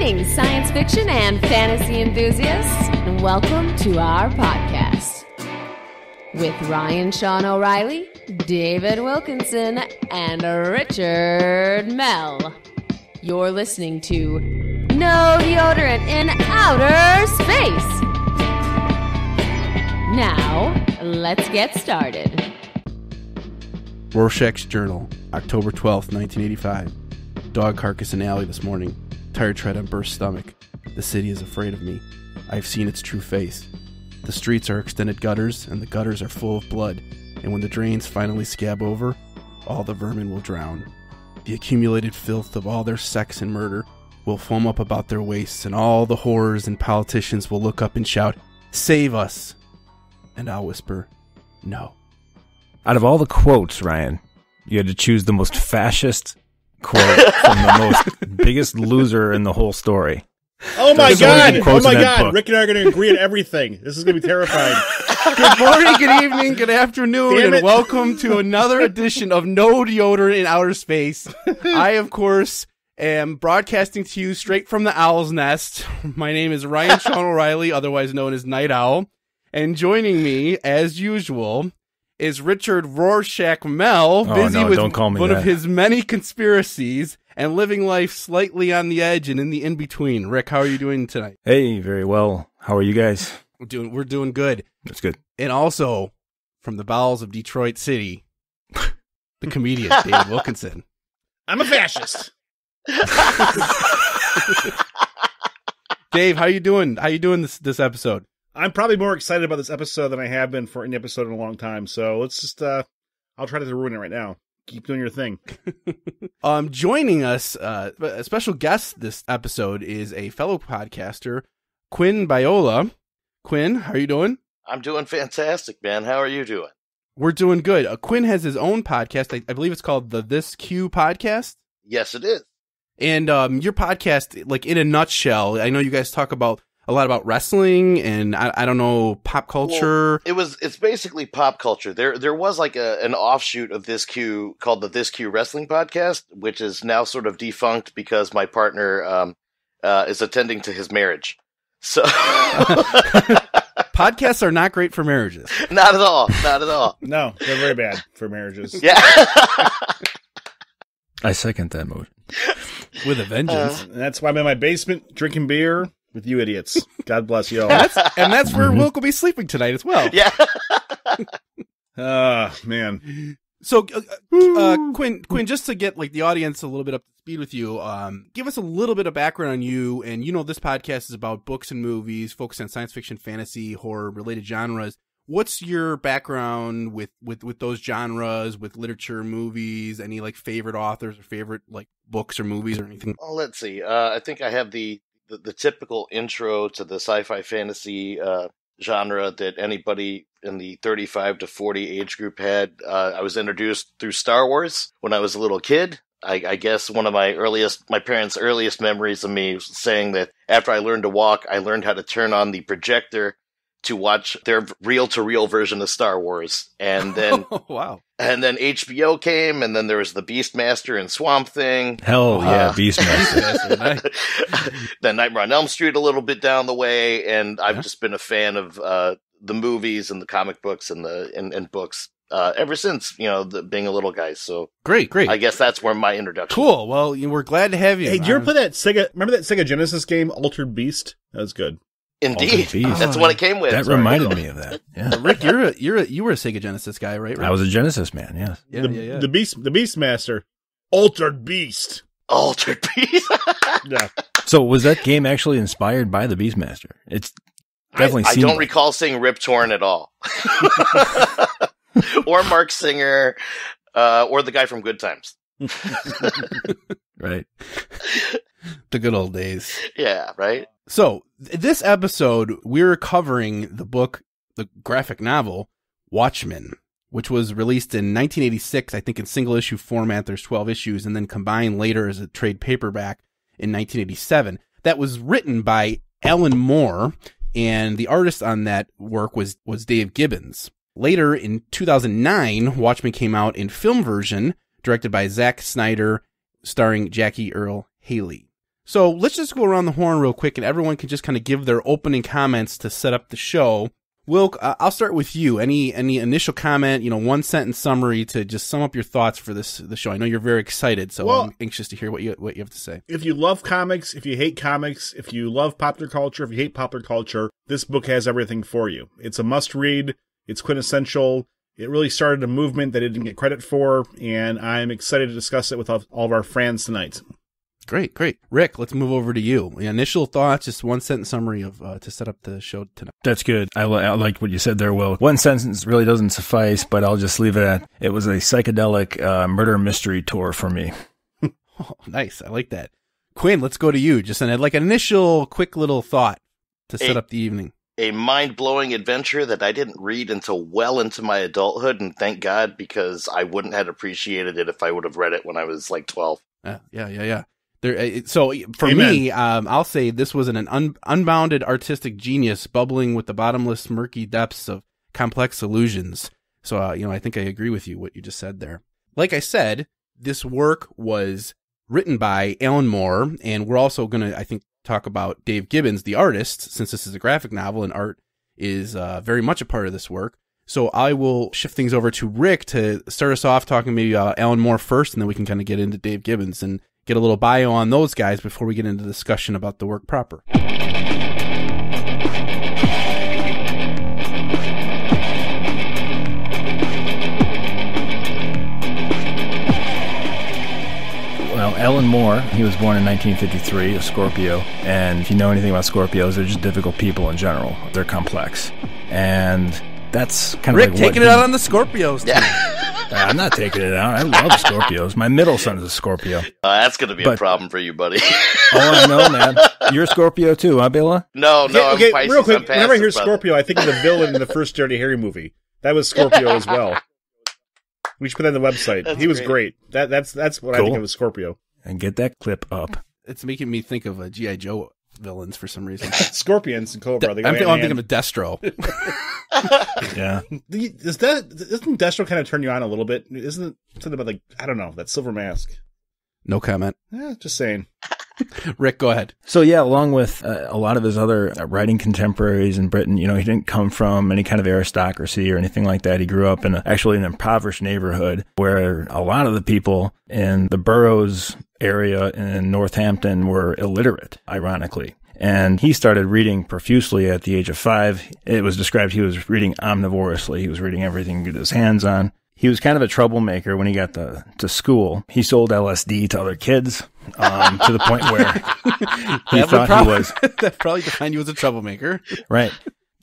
Greetings, science fiction and fantasy enthusiasts, and welcome to our podcast. With Ryan Sean O'Reilly, David Wilkinson, and Richard Mell. You're listening to No Deodorant in Outer Space. Now, let's get started. Rorschach's Journal, October 12th, 1985. Dog carcass in alley this morning. Tire tread on burst stomach. The city is afraid of me. I have seen its true face. The streets are extended gutters, and the gutters are full of blood. And when the drains finally scab over, all the vermin will drown. The accumulated filth of all their sex and murder will foam up about their waists, and all the horrors and politicians will look up and shout, "Save us!" And I'll whisper, "No." Out of all the quotes, Ryan, you had to choose the most fascist quote from the most biggest loser in the whole story. Oh my God! Oh my God! Rick and I are going to agree on everything. This is going to be terrifying. Good morning, good evening, good afternoon, and welcome to another edition of No Deodorant in Outer Space. I, of course, am broadcasting to you straight from the Owl's Nest. My name is Ryan Sean O'Reilly, otherwise known as Night Owl, and joining me, as usual, is Richard Rorschach Mell, busy with one of his many conspiracies and living life slightly on the edge and in the in-between. Rick, how are you doing tonight? Hey, very well. How are you guys? We're doing good. That's good. And also, from the bowels of Detroit City, the comedian David Wilkinson. I'm a fascist. Dave, how you doing? How you doing this episode? I'm probably more excited about this episode than I have been for any episode in a long time. So let's just, I'll try to ruin it right now. Keep doing your thing. Joining us, a special guest this episode is a fellow podcaster, Quinn Biola. Quinn, how are you doing? I'm doing fantastic, man. How are you doing? We're doing good. Quinn has his own podcast. I believe it's called the This Q podcast. Yes, it is. And your podcast, like in a nutshell, I know you guys talk about a lot about wrestling and I don't know, pop culture. Well, it's basically pop culture. There was like an offshoot of This Q called the This Q Wrestling Podcast, which is now sort of defunct because my partner is attending to his marriage. So podcasts are not great for marriages. Not at all. Not at all. No, they're very bad for marriages. Yeah. I second that motion. With a vengeance. And that's why I'm in my basement drinking beer with you idiots. God bless you all. And that's where Wilk will be sleeping tonight as well. Yeah. Man. So, Quinn, just to get like the audience a little bit up to speed with you, give us a little bit of background on you. And this podcast is about books and movies, focused on science fiction, fantasy, horror related genres. What's your background with those genres, with literature, movies, any like favorite authors or favorite like books or movies or anything? Well, let's see. I think I have the typical intro to the sci-fi fantasy genre that anybody in the 35 to 40 age group had. I was introduced through Star Wars when I was a little kid. I guess one of my parents' earliest memories of me was saying that after I learned to walk, I learned how to turn on the projector to watch their reel-to-reel version of Star Wars. And then wow. And then HBO came, and then there was the Beastmaster and Swamp Thing. Hell yeah, Beastmaster. Then Nightmare on Elm Street a little bit down the way, and I've just been a fan of the movies and the comic books and books ever since, being a little guy. So great. I guess that's where my introduction. Cool. Well, we're glad to have you. Hey, did you ever play that Sega? Remember that Sega Genesis game, Altered Beast? That was good. Indeed, that's what it came with. That reminded me of that. Yeah. Rick, you were a Sega Genesis guy, right? I was a Genesis man. Yeah. Yeah. The Beastmaster, Altered Beast. Altered Beast. Yeah. So was that game actually inspired by the Beastmaster? It's definitely. I don't recall seeing Rip Torn at all, or Mark Singer, or the guy from Good Times. Right. The good old days. Yeah. Right. So, this episode, we're covering the graphic novel, Watchmen, which was released in 1986, I think in single-issue format. There's 12 issues, and then combined later as a trade paperback in 1987. That was written by Alan Moore, and the artist on that work was Dave Gibbons. Later, in 2009, Watchmen came out in film version, directed by Zack Snyder, starring Jackie Earle Haley. So let's just go around the horn real quick, and everyone can just kind of give their opening comments to set up the show. Wilk, I'll start with you. Any initial comment, one sentence summary to just sum up your thoughts for the show? I know you're very excited, so I'm anxious to hear what you have to say. If you love comics, if you hate comics, if you love popular culture, if you hate popular culture, this book has everything for you. It's a must-read. It's quintessential. It really started a movement that it didn't get credit for, and I'm excited to discuss it with all of our friends tonight. Great. Rick, let's move over to you. The initial thoughts, just one sentence summary of to set up the show tonight. That's good. I like what you said there, Will. One sentence really doesn't suffice, but I'll just leave it at, it was a psychedelic murder mystery tour for me. Oh, nice. I like that. Quinn, let's go to you. Just an initial quick little thought to set up the evening. A mind-blowing adventure that I didn't read until well into my adulthood, and thank God, because I wouldn't have appreciated it if I would have read it when I was like 12. Yeah. So for me, I'll say this was an unbounded artistic genius bubbling with the bottomless, murky depths of complex illusions. So, I think I agree with you, what you just said there. Like I said, this work was written by Alan Moore, and we're also going to, I think, talk about Dave Gibbons, the artist, since this is a graphic novel and art is very much a part of this work. So I will shift things over to Rick to start us off talking maybe about Alan Moore first, and then we can kind of get into Dave Gibbons and get a little bio on those guys before we get into discussion about the work proper. Well, Alan Moore, he was born in 1953, a Scorpio, and if you know anything about Scorpios, they're just difficult people in general. They're complex, and that's kind of Rick, like taking it out on the Scorpios. I'm not taking it out. I love Scorpios. My middle son is a Scorpio. That's going to be a problem for you, buddy. Oh, I know, man. You're a Scorpio too, huh, Bela? No, okay, I'm Pisces. real quick, whenever I hear brother. Scorpio, I think of the villain in the first Dirty Harry movie. That was Scorpio as well. We should put that on the website. He was great. That's what I think of as Scorpio. And get that clip up. It's making me think of G.I. Joe villains for some reason. Scorpions and Cobra. I'm thinking of Destro. Yeah. Doesn't Destro kind of turn you on a little bit? Isn't it something about, I don't know, that silver mask? No comment. Just saying. Rick, go ahead. So yeah, along with a lot of his other writing contemporaries in Britain, he didn't come from any kind of aristocracy or anything like that. He grew up in an impoverished neighborhood where a lot of the people in the boroughs area in Northampton were illiterate, ironically. And he started reading profusely at the age of 5. It was described he was reading omnivorously. He was reading everything he could get his hands on. He was kind of a troublemaker when he got to school. He sold LSD to other kids to the point where he thought he was... That probably defined you as a troublemaker. Right.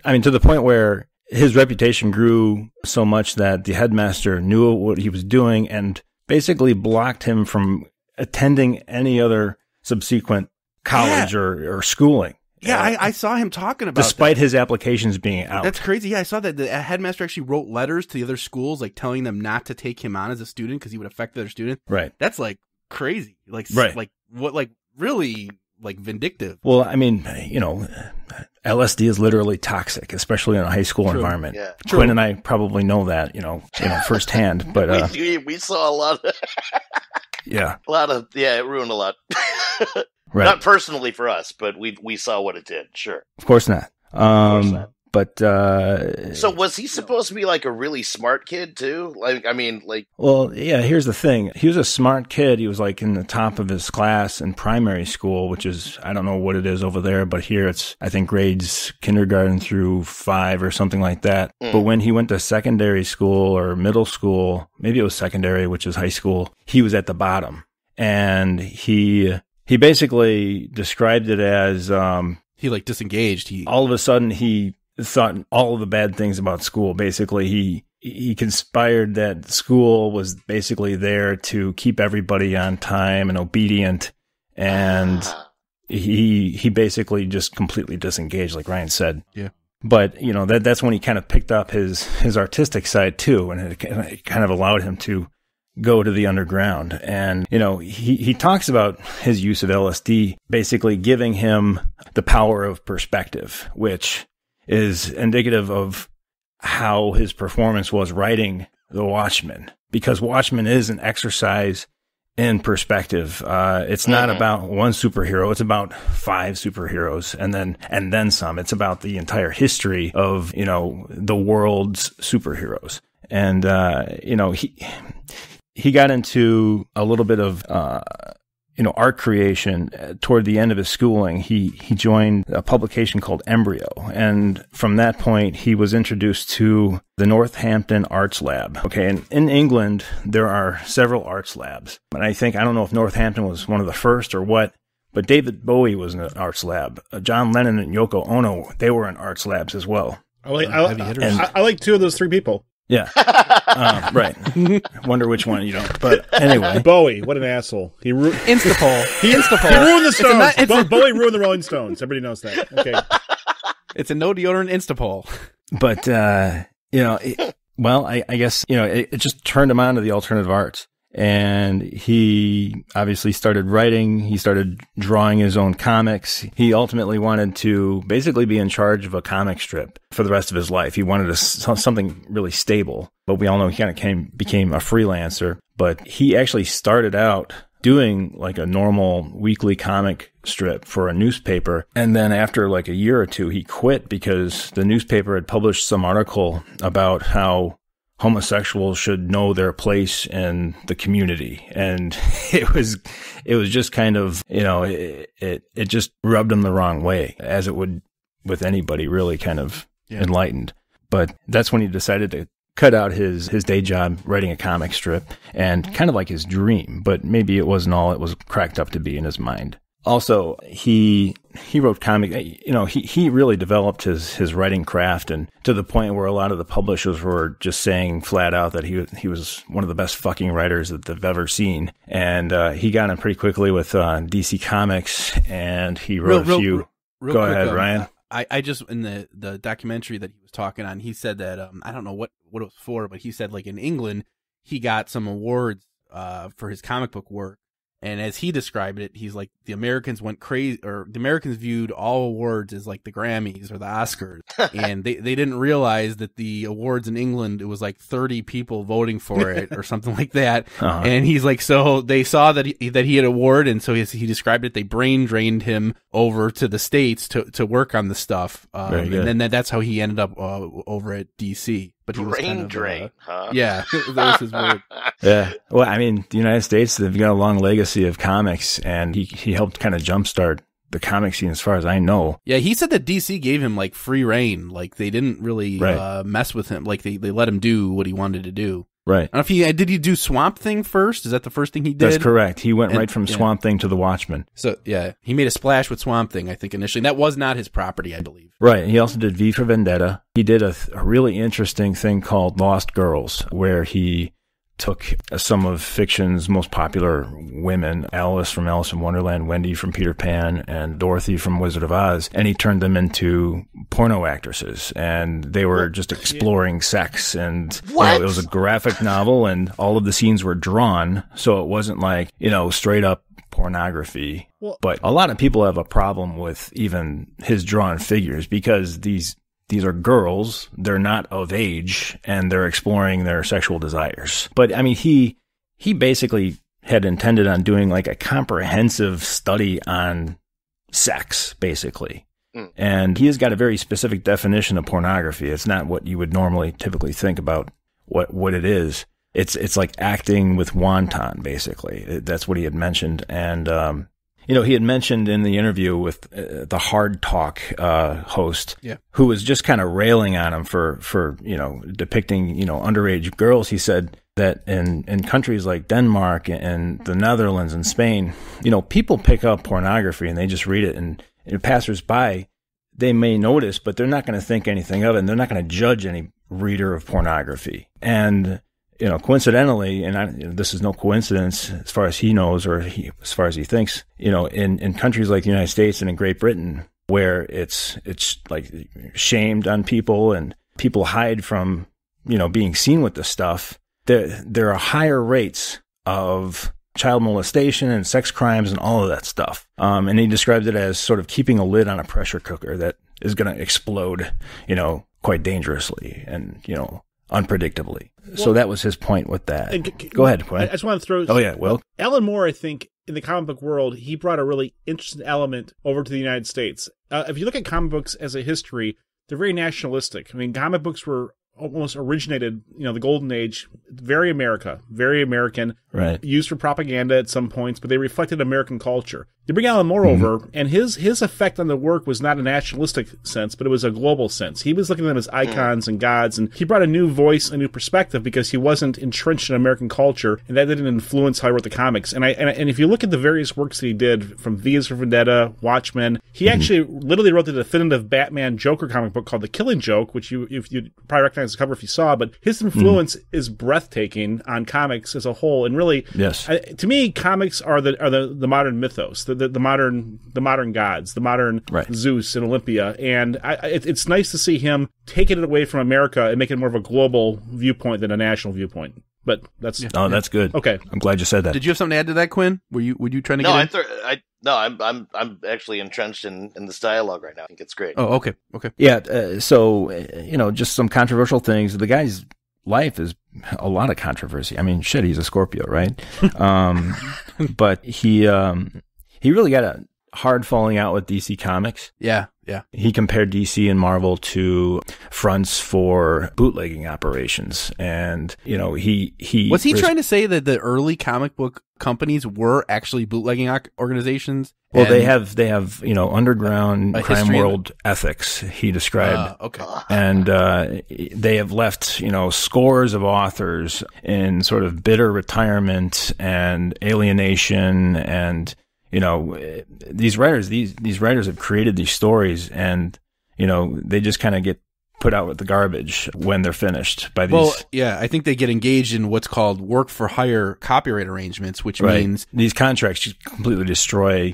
I mean, to the point where his reputation grew so much that the headmaster knew what he was doing and basically blocked him from attending any other subsequent college or schooling. Yeah, I saw him talking about despite his applications being out. That's crazy. Yeah, I saw that the headmaster actually wrote letters to the other schools, telling them not to take him on as a student because he would affect the other student. Right. That's crazy. Really vindictive. Well, I mean, LSD is literally toxic, especially in a high school environment. Yeah. Quinn and I probably know that, firsthand. But we saw a lot of it ruined a lot. Right. Not personally for us, but we saw what it did. Sure. Of course not. But so was he supposed to be a really smart kid too? Well, yeah. Here's the thing. He was a smart kid. He was in the top of his class in primary school, which is, I don't know what it is over there, but here it's, I think, grades kindergarten through 5 or something like that. But when he went to secondary school or middle school, maybe it was secondary, which is high school, he was at the bottom, and he basically described it as he disengaged. All of a sudden he thought all of the bad things about school. Basically, he conspired that school was basically there to keep everybody on time and obedient, and he basically just completely disengaged, like Ryan said. Yeah. But that's when he kind of picked up his artistic side too, and it kind of allowed him to go to the underground. And, he talks about his use of LSD basically giving him the power of perspective, which is indicative of how his performance was writing The Watchmen, because Watchmen is an exercise in perspective. It's not about one superhero. It's about 5 superheroes and then some. It's about the entire history of, the world's superheroes. And, he got into a little bit of, art creation toward the end of his schooling. He joined a publication called Embryo. And from that point, he was introduced to the Northampton Arts Lab. Okay. And in England, there are several arts labs. And I don't know if Northampton was one of the first or what, but David Bowie was in an arts lab. John Lennon and Yoko Ono, they were in arts labs as well. I like 2 of those 3 people. Yeah. Right. Wonder which one you don't. But anyway. Bowie, what an asshole. Instapol. He ruined the Stones. Bowie ruined the Rolling Stones. Everybody knows that. Okay. It's a no deodorant Instapol. But, I guess, it just turned him on to the alternative arts. And he obviously started writing. He started drawing his own comics. He ultimately wanted to basically be in charge of a comic strip for the rest of his life. He wanted something really stable. But we all know he kind of became a freelancer. But he actually started out doing like a normal weekly comic strip for a newspaper. And then after like a year or 2, he quit because the newspaper had published some article about how homosexuals should know their place in the community. And it was just kind of, it just rubbed him the wrong way, as it would with anybody really kind of enlightened. But that's when he decided to cut out his day job writing a comic strip, and kind of like his dream, but maybe it wasn't all it was cracked up to be in his mind. Also, he wrote comic, he really developed his writing craft, and to the point where a lot of the publishers were just saying flat out that he was one of the best fucking writers that they've ever seen. And he got in pretty quickly with DC Comics, and he wrote a few. Go ahead, Ryan. I just, in the documentary that he was talking on, he said that, I don't know what it was for, but he said like in England, he got some awards for his comic book work. And as he described it, he's like, the Americans went crazy, or the Americans viewed all awards as like the Grammys or the Oscars. And they didn't realize that the awards in England, it was like 30 people voting for it or something like that. Uh-huh. And he's like, so they saw that he had an award. And so he described it, they brain drained him over to the States to work on the stuff. And then that's how he ended up over at DC. But he was kind of, drain, huh? Yeah, that was his word. Yeah. Well, I mean, the United States, they've got a long legacy of comics, and he helped kind of jumpstart the comic scene as far as I know. Yeah, he said that DC gave him like free reign. Like they didn't really mess with him. Like they let him do what he wanted to do. Right. I don't know if did he do Swamp Thing first? Is that the first thing he did? That's correct. He went right from Swamp Thing to the Watchmen. So, yeah, he made a splash with Swamp Thing, I think, initially. And that was not his property, I believe. Right. He also did V for Vendetta. He did a really interesting thing called Lost Girls, where he took some of fiction's most popular women, Alice from Alice in Wonderland, Wendy from Peter Pan, and Dorothy from Wizard of Oz, and he turned them into porno actresses, and they were just exploring sex, and it was a graphic novel, and all of the scenes were drawn, so it wasn't like, straight up pornography. But a lot of people have a problem with even his drawn figures, because these are girls, they're not of age, and they're exploring their sexual desires. But, I mean, he basically had intended on doing like a comprehensive study on sex, basically. And he has got a very specific definition of pornography. It's not what you would normally typically think about what it is. It's like acting with wonton, basically. That's what he had mentioned. And, he had mentioned in the interview with the Hard Talk host, who was just kind of railing on him for depicting, underage girls. He said that in countries like Denmark and the Netherlands and Spain, people pick up pornography and they just read it, and passers-by, they may notice, but they're not going to think anything of it, and they're not going to judge any reader of pornography. And coincidentally, and this is no coincidence as far as he knows, or as far as he thinks, in countries like the United States and in Great Britain, where it's like shamed on people and people hide from, being seen with this stuff, there are higher rates of child molestation and sex crimes and all of that stuff. And he described it as sort of keeping a lid on a pressure cooker that is going to explode, quite dangerously. And, unpredictably. So that was his point with that. Go ahead, Quinn. I just want to throw... Oh, yeah, well... Alan Moore, I think, in the comic book world, he brought a really interesting element over to the United States. If you look at comic books as a history, they're very nationalistic. I mean, comic books were almost originated, the golden age, very American, right? Used for propaganda at some points, but they reflected American culture. You bring Alan Moore over, and his effect on the work was not a nationalistic sense, but it was a global sense. He was looking at them as icons and gods, and he brought a new voice, a new perspective, because he wasn't entrenched in American culture, and that didn't influence how he wrote the comics. And if you look at the various works that he did, from V is for Vendetta, Watchmen, he actually literally wrote the definitive Batman Joker comic book called The Killing Joke, which you probably recognize the cover if you saw, but his influence is breathtaking on comics as a whole, and really, yes, to me, comics are the modern mythos, the modern gods, the modern Zeus and Olympia, and it's nice to see him taking it away from America and make it more of a global viewpoint than a national viewpoint. But that's that's good. Okay, I'm glad you said that. Did you have something to add to that, Quinn? Were you trying to get in? I'm actually entrenched in this dialogue right now. I think it's great. Oh, okay. Yeah. So just some controversial things. The guy's life is a lot of controversy. I mean, shit, he's a Scorpio, right? But he really got a hard falling out with DC Comics. Yeah. He compared DC and Marvel to fronts for bootlegging operations, and he was he trying to say that the early comic book companies were actually bootlegging organizations? Well, they have underground crime world ethics. He described, and they have left scores of authors in sort of bitter retirement and alienation, and these writers have created these stories, and they just kind of get put out with the garbage when they're finished by these. Well, yeah, I think they get engaged in what's called work for hire copyright arrangements, which means these contracts just completely destroy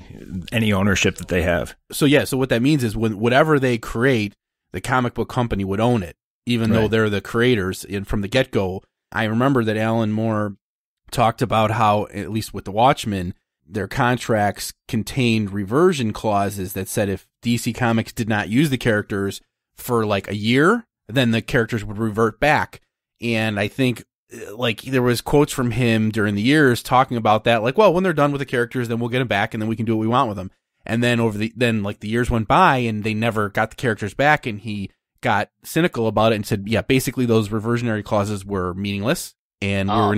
any ownership that they have. So what that means is whatever they create, the comic book company would own it, even though they're the creators. And from the get-go, I remember that Alan Moore talked about how, at least with the Watchmen, their contracts contained reversion clauses that said if DC Comics did not use the characters for like a year, then the characters would revert back. And I think there was quotes from him during the years talking about that, like, well, when they're done with the characters, then we'll get them back and then we can do what we want with them. And then the years went by and they never got the characters back, and he got cynical about it and said, yeah, basically those reversionary clauses were meaningless, and we were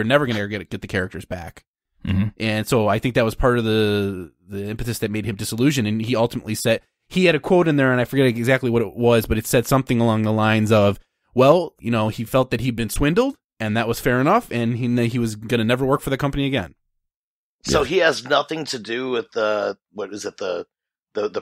never going to get the characters back. Mm-hmm. And so I think that was part of the impetus that made him disillusioned. And he ultimately said, he had a quote in there, and I forget exactly what it was, but it said something along the lines of, well, he felt that he'd been swindled, and that was fair enough, and he was going to never work for the company again. So he has nothing to do with the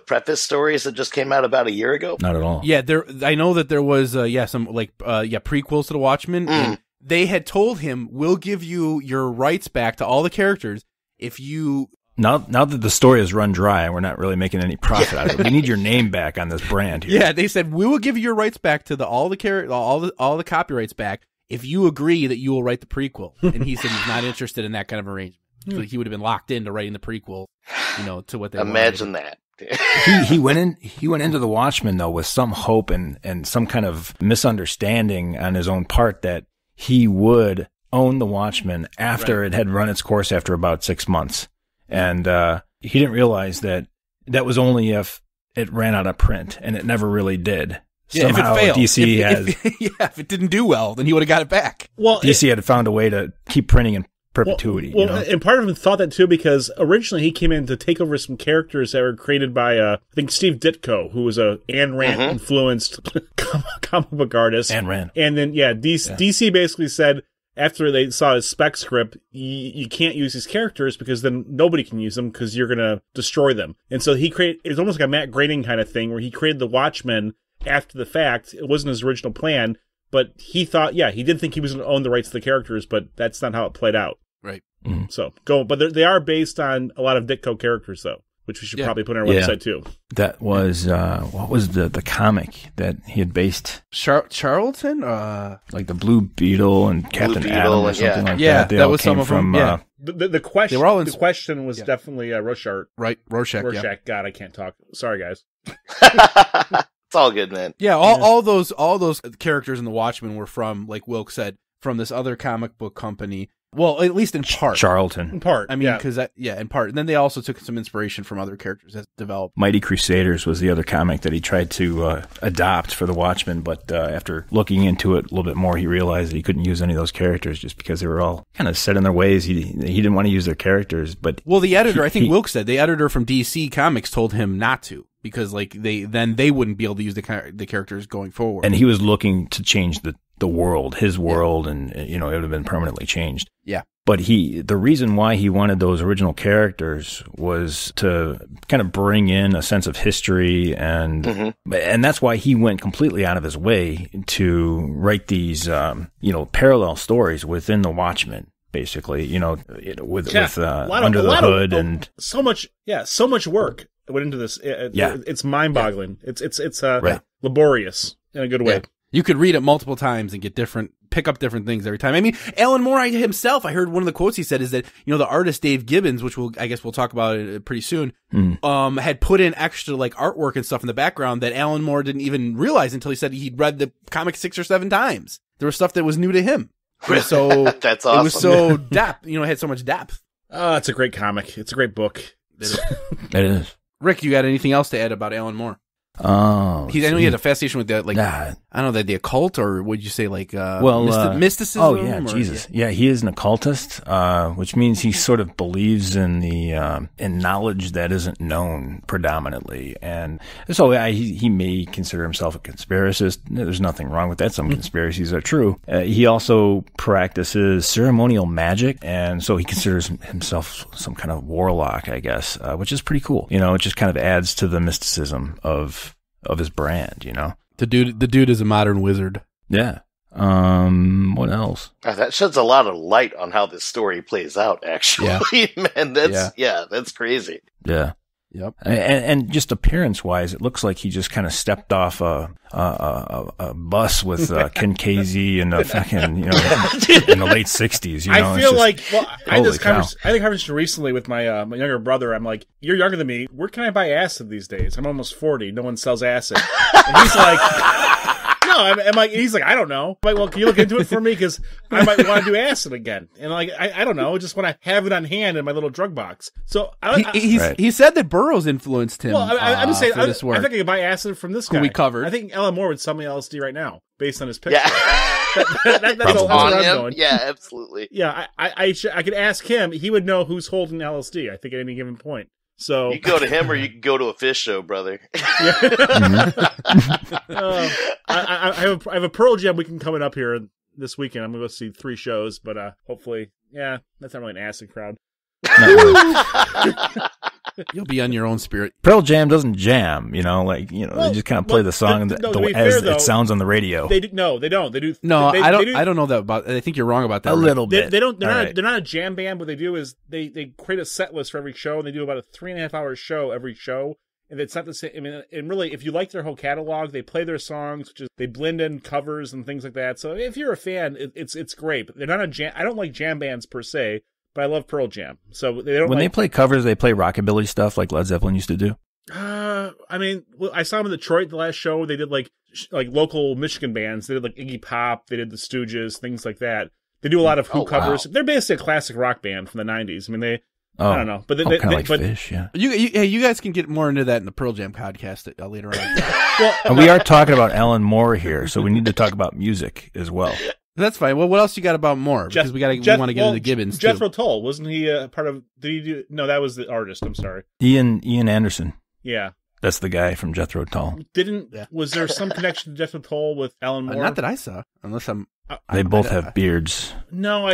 preface stories that just came out about a year ago? Not at all. Yeah, I know that there was some prequels to the Watchmen, and they had told him, we'll give you your rights back to all the characters if you... Now that the story is run dry and we're not really making any profit out of it, we need your name back on this brand here. Yeah, they said, we will give you your rights back to all the copyrights back if you agree that you will write the prequel. And he said he's not interested in that kind of arrangement. So he would have been locked into writing the prequel, to what they imagine that. He went into the Watchmen though with some hope and some kind of misunderstanding on his own part that he would own the Watchmen after it had run its course after about 6 months. And he didn't realize that was only if it ran out of print, and it never really did. Yeah, somehow, if it failed. DC if it didn't do well, then he would have got it back. Well, DC had found a way to keep printing in perpetuity. And part of him thought that too, because originally he came in to take over some characters that were created by, I think, Steve Ditko, who was a Ayn Rand influenced comic book artist. Ayn Rand. And then, DC basically said, after they saw his spec script, you can't use these characters because then nobody can use them because you're going to destroy them. And so it's almost like a Matt Groening kind of thing where he created the Watchmen after the fact. It wasn't his original plan, but he thought, he did think he was going to own the rights to the characters, but that's not how it played out. Right. Mm-hmm. So but they are based on a lot of Ditko characters though, which we should probably put on our website too. That was, what was the comic that he had based? Charlton? Like the Blue Beetle and Captain Atom or something like that. Yeah, they that all was came some of from, them. The question, the question was definitely Rorschach. Right, Rorschach. God, I can't talk. Sorry, guys. It's all good, man. Yeah, all those characters in the Watchmen were from, like Wilk said, from this other comic book company. Well, at least in part. Charlton. In part. I mean, because in part. And then they also took some inspiration from other characters that developed. Mighty Crusaders was the other comic that he tried to adopt for the Watchmen, but after looking into it a little bit more, he realized that he couldn't use any of those characters just because they were all kind of set in their ways. He didn't want to use their characters, but the editor, I think Wilk said, the editor from DC Comics told him not to, because like they wouldn't be able to use the characters going forward. And he was looking to change the world, his world, and it would have been permanently changed. Yeah. But the reason why he wanted those original characters was to kind of bring in a sense of history, and that's why he went completely out of his way to write these parallel stories within the Watchmen. Basically, with Under the Hood and so much work went into this. It's mind-boggling. It's laborious in a good way. Yeah. You could read it multiple times and pick up different things every time. I mean, Alan Moore himself, I heard one of the quotes he said is that, the artist Dave Gibbons, which we'll talk about it pretty soon, had put in extra like artwork and stuff in the background that Alan Moore didn't even realize until he said he'd read the comic 6 or 7 times. There was stuff that was new to him. So that's awesome. It was so depth, it had so much depth. It's a great comic. It's a great book. It is. Rick, you got anything else to add about Alan Moore? Oh, I know he had a fascination with that, like, I don't know, the occult, or would you say like, mysticism? Oh yeah, Jesus. Yeah, he is an occultist, which means he sort of believes in in knowledge that isn't known predominantly. And so he may consider himself a conspiracist. There's nothing wrong with that. Some conspiracies are true. He also practices ceremonial magic, and so he considers himself some kind of warlock, I guess, which is pretty cool. It just kind of adds to the mysticism of his brand, The dude is a modern wizard. Yeah. What else? That sheds a lot of light on how this story plays out, actually. Yeah. Man, that's crazy. Yeah. Yep. And just appearance-wise, it looks like he just kind of stepped off a bus with Ken Kesey and fucking, in the late 60s. I feel I had this conversation recently with my my younger brother. I'm like, you're younger than me. Where can I buy acid these days? I'm almost 40. No one sells acid. And he's like... No, he's like, I don't know. I'm like, well, can you look into it for me? Because I might want to do acid again. And I don't know. Just want to have it on hand in my little drug box. So he said that Burroughs influenced him. Well, I'm just saying, I this work. think I could buy acid from this guy. Who we covered. I think Alan Moore would sell me LSD right now, based on his picture. Yeah. That's all I'm going. Yeah, absolutely. Yeah, I could ask him. He would know who's holding LSD, I think, at any given point. So you can go to him, or you can go to a fish show, brother. I have a Pearl Jam weekend coming up here this weekend. I'm gonna go see 3 shows, but hopefully, that's not really an acid crowd. You'll be on your own spirit. Pearl Jam doesn't jam, they just kind of play the song as it sounds on the radio. They don't. They do. No, I don't know that about. I think you're wrong about that. A little bit. They don't. They're not a jam band. What they do is they create a set list for every show, and they do about a 3.5 hour show every show. And it's not the same. I mean, and really, if you like their whole catalog, they play their songs, which is they blend in covers and things like that. So if you're a fan, it's great. But they're not a jam. I don't like jam bands per se. But I love Pearl Jam. So they don't. When they play covers, they play rockabilly stuff like Led Zeppelin used to do. I mean, I saw them in Detroit the last show. They did like local Michigan bands. They did like Iggy Pop. They did the Stooges, things like that. They do a lot of Who covers. Wow. They're basically a classic rock band from the 90s. I mean, I don't know, but they kind of like Fish, yeah. You guys can get more into that in the Pearl Jam podcast later on. Well, and we are talking about Alan Moore here, so we need to talk about music as well. That's fine. Well, what else you got about Moore? Because we want to get into Gibbons too. Jethro Tull, wasn't he part of? Did he do? No, that was the artist. I'm sorry. Ian Anderson. Yeah, that's the guy from Jethro Tull. Was there some connection to Jethro Tull with Alan Moore? Not that I saw, unless I'm. They both have beards. No,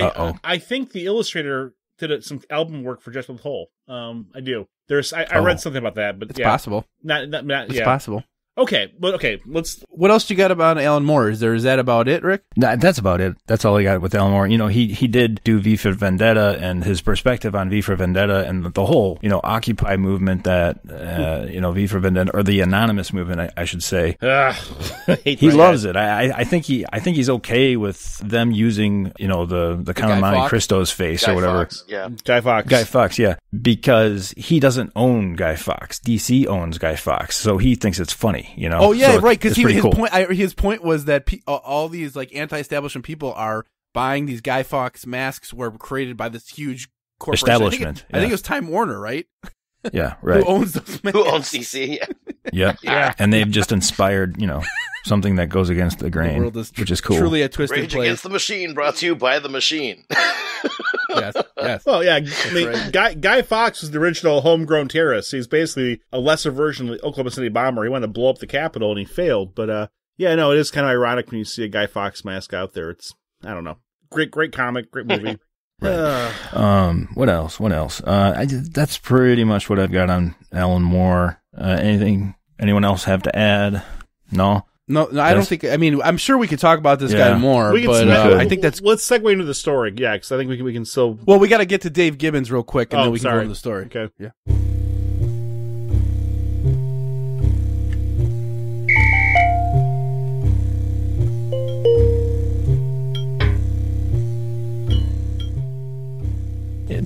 I think the illustrator did some album work for Jethro Tull. I do. I read something about that, but it's possible. It's possible. Okay, but let's... What else you got about Alan Moore? Is that about it, Rick? No, that's about it. That's all I got with Alan Moore. He did do V for Vendetta, and his perspective on V for Vendetta and the whole, Occupy movement that, V for Vendetta, or the Anonymous movement, I should say. He loves it. I think he's okay with them using, the Count of Monte Cristo's face Guy or whatever. Fawkes, yeah. Guy Fawkes, yeah. Because he doesn't own Guy Fawkes. DC owns Guy Fawkes, so he thinks it's funny. money, you know? Oh yeah, So right. Because cool. his point was that all these like anti-establishment people are buying these Guy Fawkes masks were created by this huge corporation. Establishment. I think it was Time Warner, right? Yeah, right. Who owns those masks? Who owns DC? Yeah. And they've just inspired, something that goes against the grain, which is cool. Truly a twisted Rage place. Against the Machine, brought to you by the Machine. Yes. Well, yeah. I mean, Guy Fawkes was the original homegrown terrorist. He's basically a lesser version of the Oklahoma City bomber. He wanted to blow up the Capitol and he failed. But yeah, no, it is kind of ironic when you see a Guy Fawkes mask out there. It's, I don't know, great comic, great movie. What else? That's pretty much what I've got on Alan Moore. Anyone else have to add? No, I don't think. I mean, I'm sure we could talk about this guy more, but I think that's. Let's segue into the story, yeah, because I think we can still. Well, we got to get to Dave Gibbons real quick, and then we can go into the story. Okay, yeah.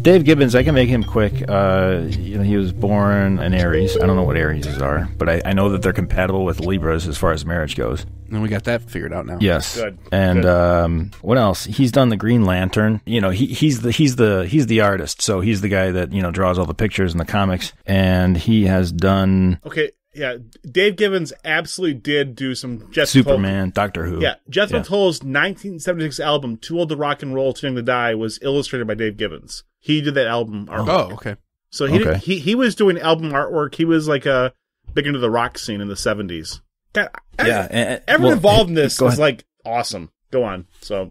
Dave Gibbons, I can make him quick. He was born in Aries. I don't know what Aries are, but I know that they're compatible with Libras as far as marriage goes. And we got that figured out now. Yes. Good. And what else? He's done the Green Lantern. He's the artist, so he's the guy that draws all the pictures in the comics, and he has done. Okay. Yeah, Dave Gibbons absolutely did do some Superman, Doctor Who. Yeah, Jethro Tull's 1976 album, Too Old to Rock and Roll, Too Young to Die, was illustrated by Dave Gibbons. He did that album artwork. Oh, okay. So he was doing album artwork. He was like big into the rock scene in the 70s. God, everyone involved in this is like awesome. Go on. So,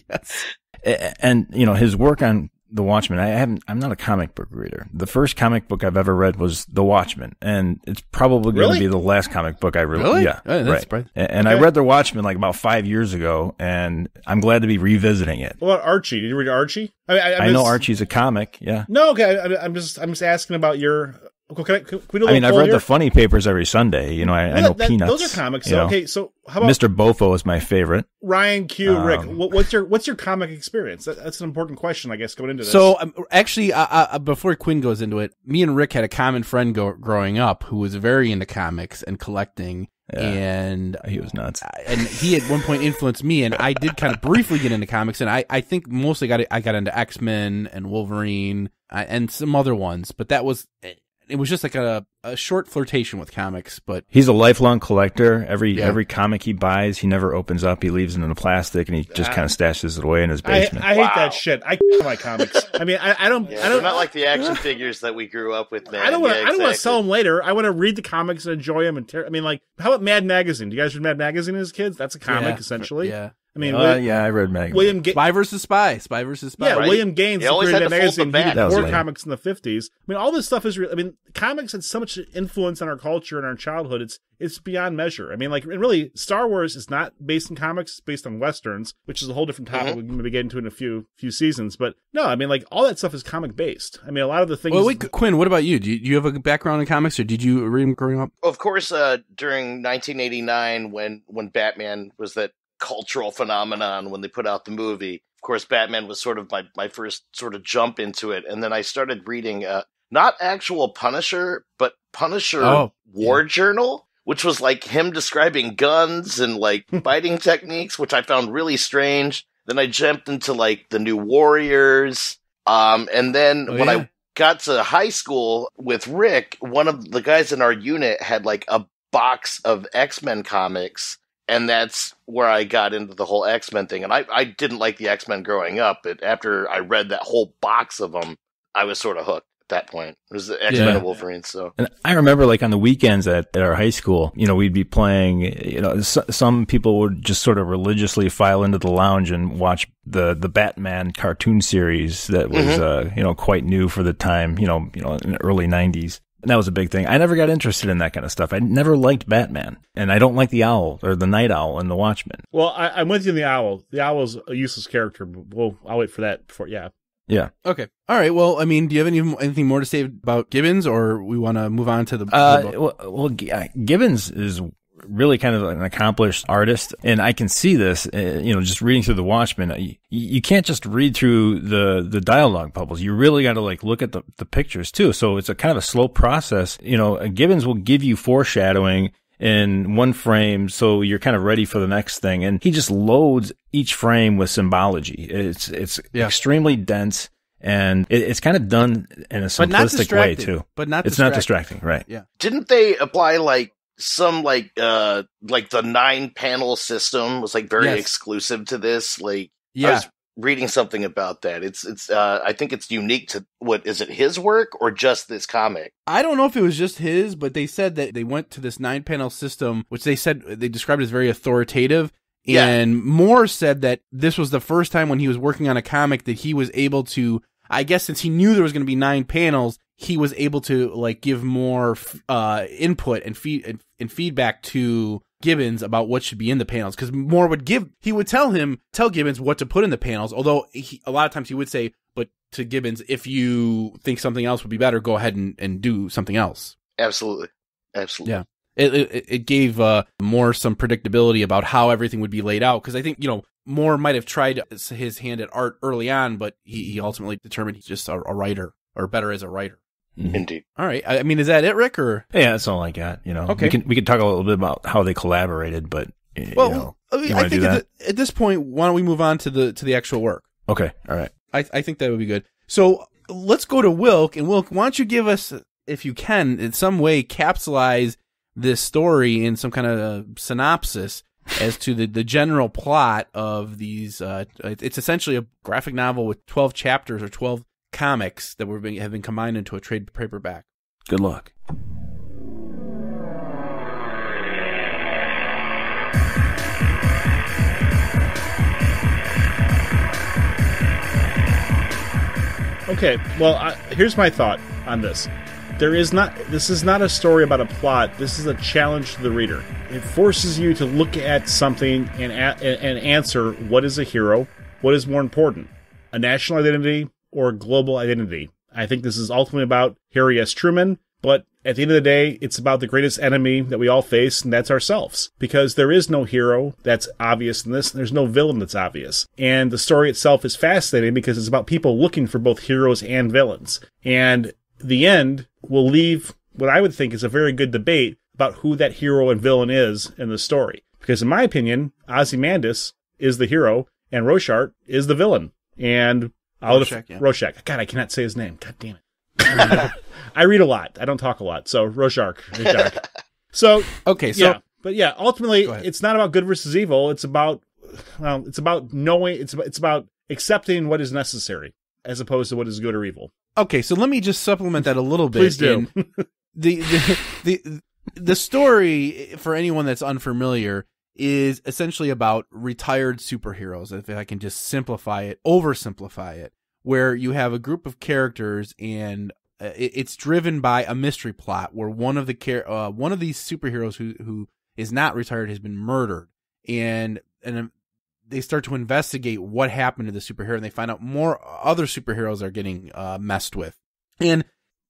yes. And his work on The Watchmen, I'm not a comic book reader. The first comic book I've ever read was The Watchmen, and it's probably going to be the last comic book I read. Really? Yeah, that's right. And I read The Watchmen like about 5 years ago, and I'm glad to be revisiting it. What about Archie? Did you read Archie? I know Archie's a comic. Yeah. No, okay. I'm just asking about your. Can we do I've read the funny papers every Sunday. I know Peanuts. Those are comics. So, okay, so how about Mr. Bofo is my favorite. Ryan Q. Rick, what's your comic experience? That's an important question, I guess, going into this. So actually, before Quinn goes into it, me and Rick had a common friend growing up who was very into comics and collecting. Yeah, and he was nuts. And he at one point influenced me, and I did kind of briefly get into comics, and I think mostly I got into X-Men and Wolverine and some other ones, but that was. It was just like a short flirtation with comics, but he's a lifelong collector. Every comic he buys, he never opens up. He leaves it in a plastic, and he just kind of stashes it away in his basement. I hate that shit. I my comics. I mean, I don't. They're not like the action figures that we grew up with, man. I don't want to sell them later. I want to read the comics and enjoy them. How about Mad Magazine? Do you guys read Mad Magazine as kids? That's a comic, essentially. Yeah. I mean, I read Magazine. Spy versus Spy. Yeah, right? William Gaines created that magazine. He did 4 lame. comics in the 50s. I mean, all this stuff is real. I mean, comics had so much influence on our culture and our childhood. It's beyond measure. I mean, like, and really, Star Wars is not based in comics. It's based on Westerns, which is a whole different topic we can maybe get into in a few seasons. But no, I mean, like, all that stuff is comic based. I mean, a lot of the things. Well, wait, Quinn, what about you? Do you have a background in comics, or did you read them growing up? Of course, during 1989, when Batman was that cultural phenomenon, when they put out the movie, of course, Batman was sort of my first sort of jump into it. And then I started reading, not actual Punisher, but Punisher War Journal, which was like him describing guns and like fighting techniques, which I found really strange. Then I jumped into like the New Warriors. And then when I got to high school with Rick, one of the guys in our unit had like a box of X-Men comics. And that's where I got into the whole X-Men thing. And I didn't like the X-Men growing up, but after I read that whole box of them, I was sort of hooked at that point. It was the X-Men and Wolverine. So, and I remember like on the weekends at our high school, we'd be playing, some people would just sort of religiously file into the lounge and watch the Batman cartoon series that was, quite new for the time, in the early 90s. And that was a big thing. I never got interested in that kind of stuff. I never liked Batman. And I don't like the Owl or the Night Owl in the Watchmen. Well, I'm with you in the Owl. The Owl's a useless character. But I'll wait for that before, yeah. Yeah. Okay. All right. Well, I mean, do you have anything more to say about Gibbons, or we want to move on to the book? Gibbons is really kind of an accomplished artist. And I can see this, just reading through the Watchmen. You can't just read through the dialogue bubbles. You really got to like look at the pictures too. So it's a kind of a slow process. Gibbons will give you foreshadowing in one frame, so you're kind of ready for the next thing. And he just loads each frame with symbology. It's extremely dense, and it's kind of done in a simplistic way too. But not it's not distracting, right? Yeah. Didn't they apply some the 9-panel system was very exclusive to this? I was reading something about that. It's I think it's unique to is it his work or just this comic? I don't know if it was just his, but they said that they went to this 9-panel system, which they described as very authoritative. Yeah. And Moore said that this was the first time when he was working on a comic that he was able to, I guess since he knew there was going to be 9 panels, he was able to give more input and feedback to Gibbons about what should be in the panels, because Moore would tell Gibbons what to put in the panels, although a lot of times he would say, but to Gibbons, if you think something else would be better, go ahead and do something else. Absolutely. Yeah. It gave Moore some predictability about how everything would be laid out, because I think, Moore might have tried his hand at art early on, but he ultimately determined he's just a writer, or better as a writer. Mm-hmm. Indeed. All right. I mean, is that it, Rick? Or yeah, that's all I got. Okay. We can talk a little bit about how they collaborated, but I think at this point, why don't we move on to the actual work? Okay. All right. I think that would be good. So let's go to Wilk, and Wilk, why don't you give us, if you can, in some way, capsulize this story in some kind of synopsis as to the general plot of these. It's essentially a graphic novel with 12 chapters or 12 comics that have been combined into a trade paperback. Good luck. Okay, well, here's my thought on this. This is not a story about a plot. This is a challenge to the reader. It forces you to look at something and answer, what is a hero? What is more important? A national identity or a global identity? I think this is ultimately about Harry S. Truman, but at the end of the day, it's about the greatest enemy that we all face, and that's ourselves. Because there is no hero that's obvious in this, and there's no villain that's obvious. And the story itself is fascinating because it's about people looking for both heroes and villains. And the end will leave what I would think is a very good debate about who that hero and villain is in the story. Because in my opinion, Ozymandias is the hero, and Rorschach is the villain. And Rorschach. God, I cannot say his name. God damn it. I read a lot. I don't talk a lot. So Rorschach. So okay. So yeah. But yeah, ultimately, it's not about good versus evil. It's about knowing. It's about accepting what is necessary as opposed to what is good or evil. Okay, so let me just supplement that a little bit. Please do. The story, for anyone that's unfamiliar, is essentially about retired superheroes. If I can just oversimplify it, where you have a group of characters and it's driven by a mystery plot where one of these superheroes who is not retired has been murdered, and they start to investigate what happened to the superhero, and they find out more other superheroes are getting messed with. And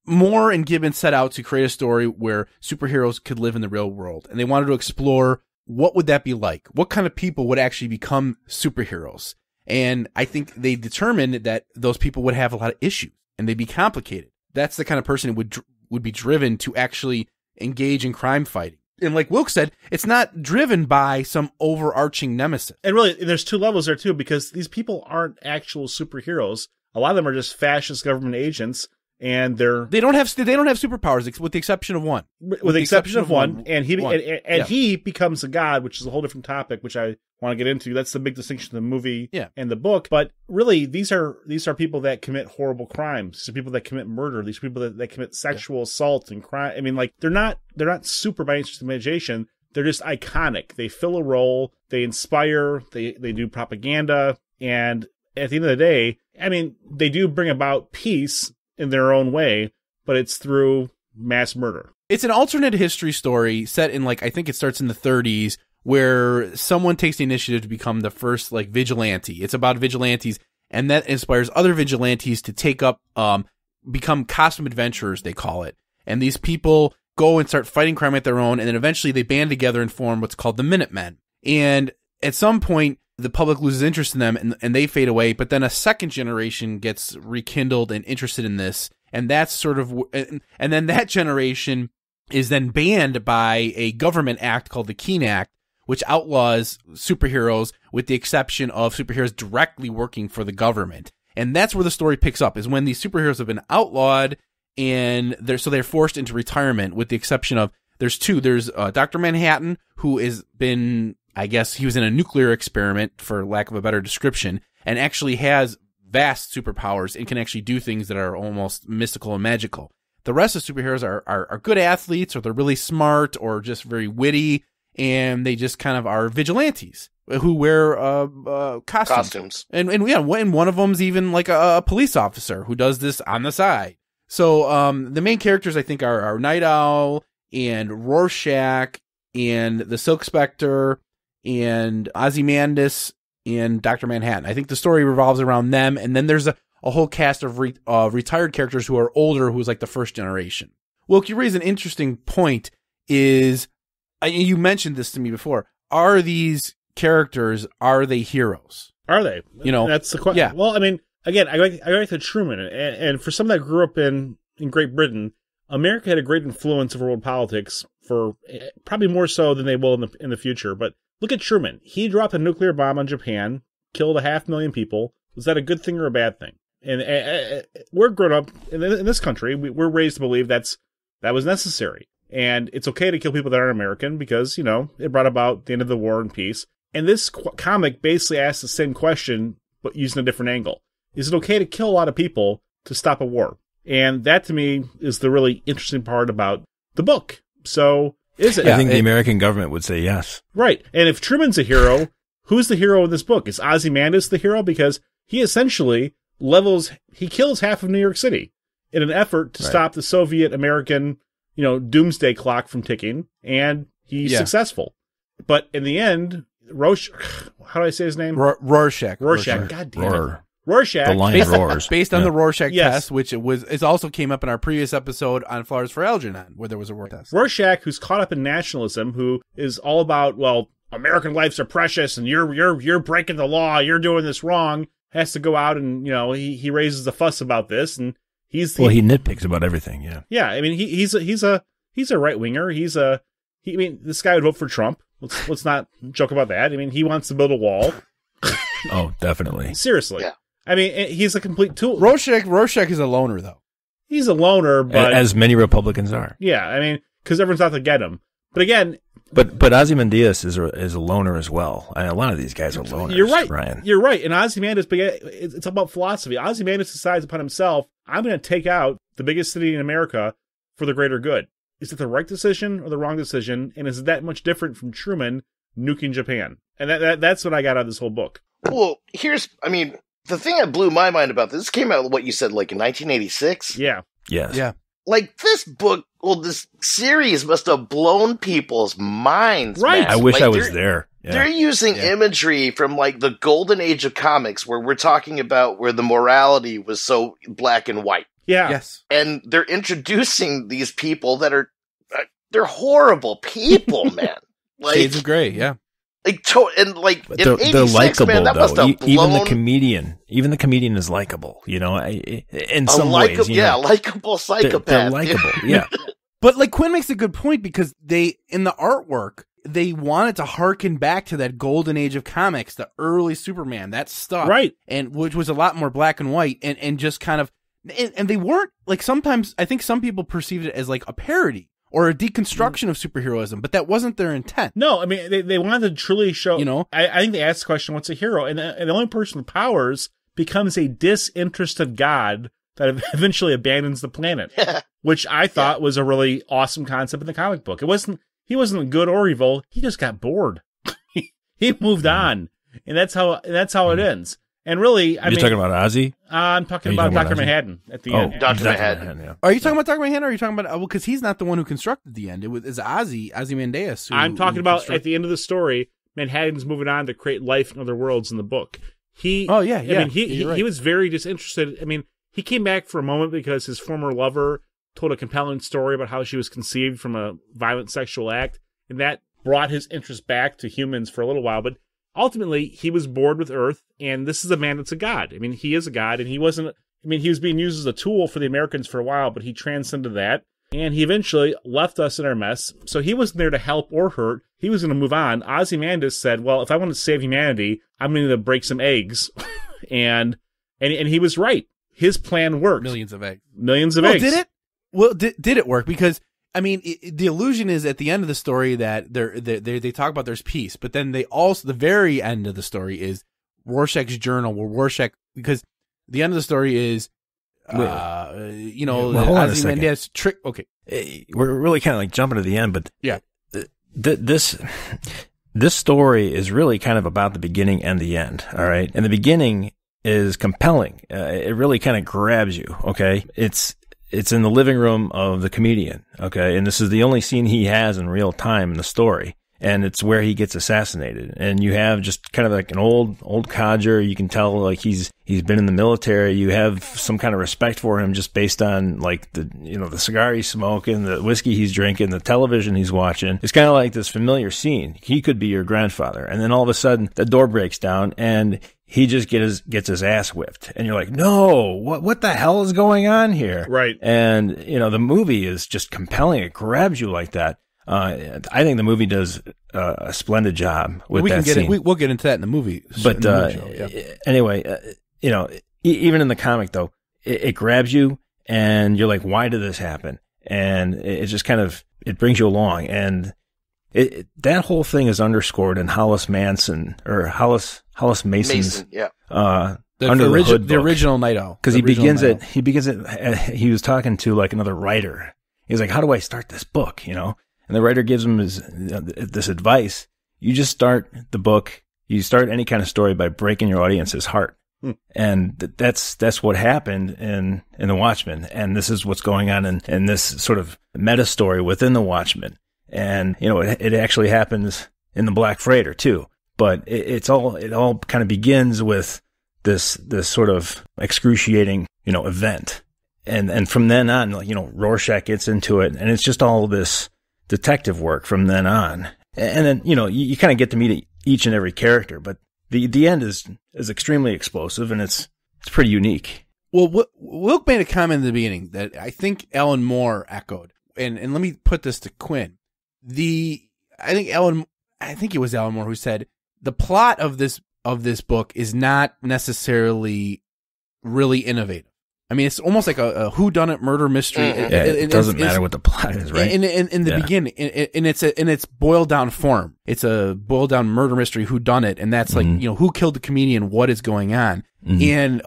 Moore and Gibbons set out to create a story where superheroes could live in the real world, and they wanted to explore what would that be like? What kind of people would actually become superheroes? And I think they determined that those people would have a lot of issues, and they'd be complicated. That's the kind of person who would be driven to actually engage in crime fighting. And like Wilk said, it's not driven by some overarching nemesis. And really, there's two levels there too, because these people aren't actual superheroes. A lot of them are just fascist government agents, and they don't have superpowers with the exception of one. With the exception of one, and he becomes a god, which is a whole different topic, which I want to get into. That's the big distinction in the movie and the book. But really, these are people that commit horrible crimes. These are people that commit murder. These are people that commit sexual assault and crime. I mean, like they're not super by any imagination. They're just iconic. They fill a role. They inspire. They do propaganda. And at the end of the day, I mean, they do bring about peace in their own way, but it's through mass murder. It's an alternate history story set in, I think it starts in the 30s, where someone takes the initiative to become the first, vigilante. It's about vigilantes, and that inspires other vigilantes to take up, become costume adventurers, they call it. And these people go and start fighting crime at their own, and then eventually they band together and form what's called the Minutemen. And at some point, the public loses interest in them, and they fade away, but then a second generation gets rekindled and interested in this, and that's sort of, and then that generation is then banned by a government act called the Keene Act, which outlaws superheroes with the exception of superheroes directly working for the government. And that's where the story picks up, is when these superheroes have been outlawed, and they're forced into retirement, with the exception of, there's two. There's Dr. Manhattan, who has been, I guess he was in a nuclear experiment, for lack of a better description, and actually has vast superpowers and can actually do things that are almost mystical and magical. The rest of superheroes are good athletes, or they're really smart, or just very witty, and they just kind of are vigilantes who wear costumes. And one of them's even like a police officer who does this on the side. So the main characters, I think, are Night Owl and Rorschach and the Silk Spectre and Ozymandias and Dr. Manhattan. I think the story revolves around them, and then there's a whole cast of retired characters who are older, who's like the first generation. Wilk, you raise an interesting point, is, you mentioned this to me before, are these characters, are they heroes? Are they? That's the question. Yeah. Well, I mean, again, I like the Truman, and for someone that grew up in Great Britain, America had a great influence over world politics, for probably more so than they will in the future. But look at Truman. He dropped a nuclear bomb on Japan, killed 500,000 people. Was that a good thing or a bad thing? And we're grown up in this country. We're raised to believe that was necessary, and it's okay to kill people that aren't American, because it brought about the end of the war and peace. And this comic basically asks the same question, but using a different angle. Is it okay to kill a lot of people to stop a war? And that, to me, is the really interesting part about the book. So, is it? I think the American government would say yes. Right. And if Truman's a hero, who's the hero in this book? Is Ozymandias the hero? Because he essentially kills half of New York City in an effort to stop the Soviet-American, doomsday clock from ticking, and he's successful. But in the end, how do I say his name? Rorschach. God damn it. Rorschach. The lion roars. Based on the Rorschach test, which it also came up in our previous episode on Flowers for Algernon, where there was a Rorschach test. Rorschach, who's caught up in nationalism, who is all about, well, American lives are precious, and you're breaking the law, you're doing this wrong, has to go out and, he raises a fuss about this, and he nitpicks about everything, yeah. Yeah, I mean, he's a right-winger, this guy would vote for Trump. Let's not joke about that. I mean, he wants to build a wall. Oh, definitely. Seriously. Yeah. I mean, he's a complete tool. Rorschach is a loner, though. He's a loner, but... As many Republicans are. Yeah, I mean, because everyone's out to get him. But again... But Ozymandias is a loner as well. I mean, a lot of these guys are loners, You're right, Ryan. You're right. And Ozymandias, it's about philosophy. Ozymandias decides upon himself, I'm going to take out the biggest city in America for the greater good. Is it the right decision or the wrong decision? And is it that much different from Truman nuking Japan? And that's what I got out of this whole book. Well, the thing that blew my mind about this came out, what you said, like in 1986? Yeah. Yes. Yeah. Like, this series must have blown people's minds. Right. Man. I wish I was there. Yeah. They're using imagery from, like, the golden age of comics, where we're talking about where the morality was so black and white. Yeah. Yes. And they're introducing these people that are, they're horrible people, man. Like, Shades of Grey, yeah. They're likable, man, that must have Even the comedian is likable, in some ways. Likable psychopath. They're likable, yeah. But like Quinn makes a good point, because in the artwork, they wanted to harken back to that golden age of comics, the early Superman, that stuff. Right. And which was a lot more black and white, and just kind of, and they weren't, like, sometimes I think some people perceived it as like a parody or a deconstruction of superheroism, but that wasn't their intent. No, I mean, they wanted to truly show, I think they asked the question, what's a hero? And the only person with powers becomes a disinterested god that eventually abandons the planet, which I thought was a really awesome concept in the comic book. He wasn't good or evil. He just got bored. He moved on, and that's how it ends. And really, You're talking about Ozzy? I'm talking about Dr. Manhattan at the end. Dr. Manhattan. Yeah. Are you talking about Dr. Manhattan, or are you talking about, because he's not the one who constructed the end. It's Ozymandias. I'm talking about at the end of the story, Manhattan's moving on to create life in other worlds in the book. He was very disinterested. I mean, he came back for a moment because his former lover told a compelling story about how she was conceived from a violent sexual act, and that brought his interest back to humans for a little while. But ultimately, he was bored with Earth, and this is a man that's a god. I mean, he is a god, and he wasn't... I mean, he was being used as a tool for the Americans for a while, but he transcended that, and he eventually left us in our mess. So he wasn't there to help or hurt. He was going to move on. Ozymandias said, well, if I want to save humanity, I'm going to break some eggs. and he was right. His plan worked. Millions of eggs. Did it? Well, did it work? Because, I mean, the illusion is at the end of the story that they talk about there's peace, but then they also, the very end of the story is Rorschach's journal, where Rorschach, because the end of the story is, Ozymandias trick. Okay. We're really kind of like jumping to the end, but yeah, this story is really kind of about the beginning and the end. All right. And the beginning is compelling. It really kind of grabs you. Okay. It's in the living room of the comedian. Okay. And this is the only scene he has in real time in the story. And it's where he gets assassinated. And you have just kind of like an old codger. You can tell like he's been in the military. You have some kind of respect for him just based on like the cigar he's smoking, the whiskey he's drinking, the television he's watching. It's kind of like this familiar scene. He could be your grandfather. And then all of a sudden the door breaks down and he just gets his ass whipped. And you're like, no, what the hell is going on here? Right. And, the movie is just compelling. It grabs you like that. I think the movie does a splendid job with that scene. We'll get into that in the movie. But anyway, even in the comic though, it grabs you, and you're like, "Why did this happen?" And it just kind of brings you along, and that whole thing is underscored in Hollis Mason's Mason, yeah. The original Night Owl, because he begins it. He was talking to like another writer. He's like, "How do I start this book?" And the writer gives him this advice. You just start the book. You start any kind of story by breaking your audience's heart. And that's what happened in the Watchmen. And this is what's going on in this sort of meta story within the Watchmen. And, it actually happens in the Black Freighter too. But it all kind of begins with this sort of excruciating, event. And from then on, Rorschach gets into it, and it's just all this detective work from then on. And then, you kind of get to meet each and every character, but the end is extremely explosive, and it's pretty unique. Well, Wilk made a comment in the beginning that I think Alan Moore echoed, and let me put this to Quinn. I think it was Alan Moore who said the plot of this book is not necessarily really innovative. I mean, it's almost like a whodunit murder mystery. It doesn't matter what the plot is, right? In the beginning, and it's in its boiled down form. It's a boiled down murder mystery whodunit, and that's like who killed the comedian, what is going on, and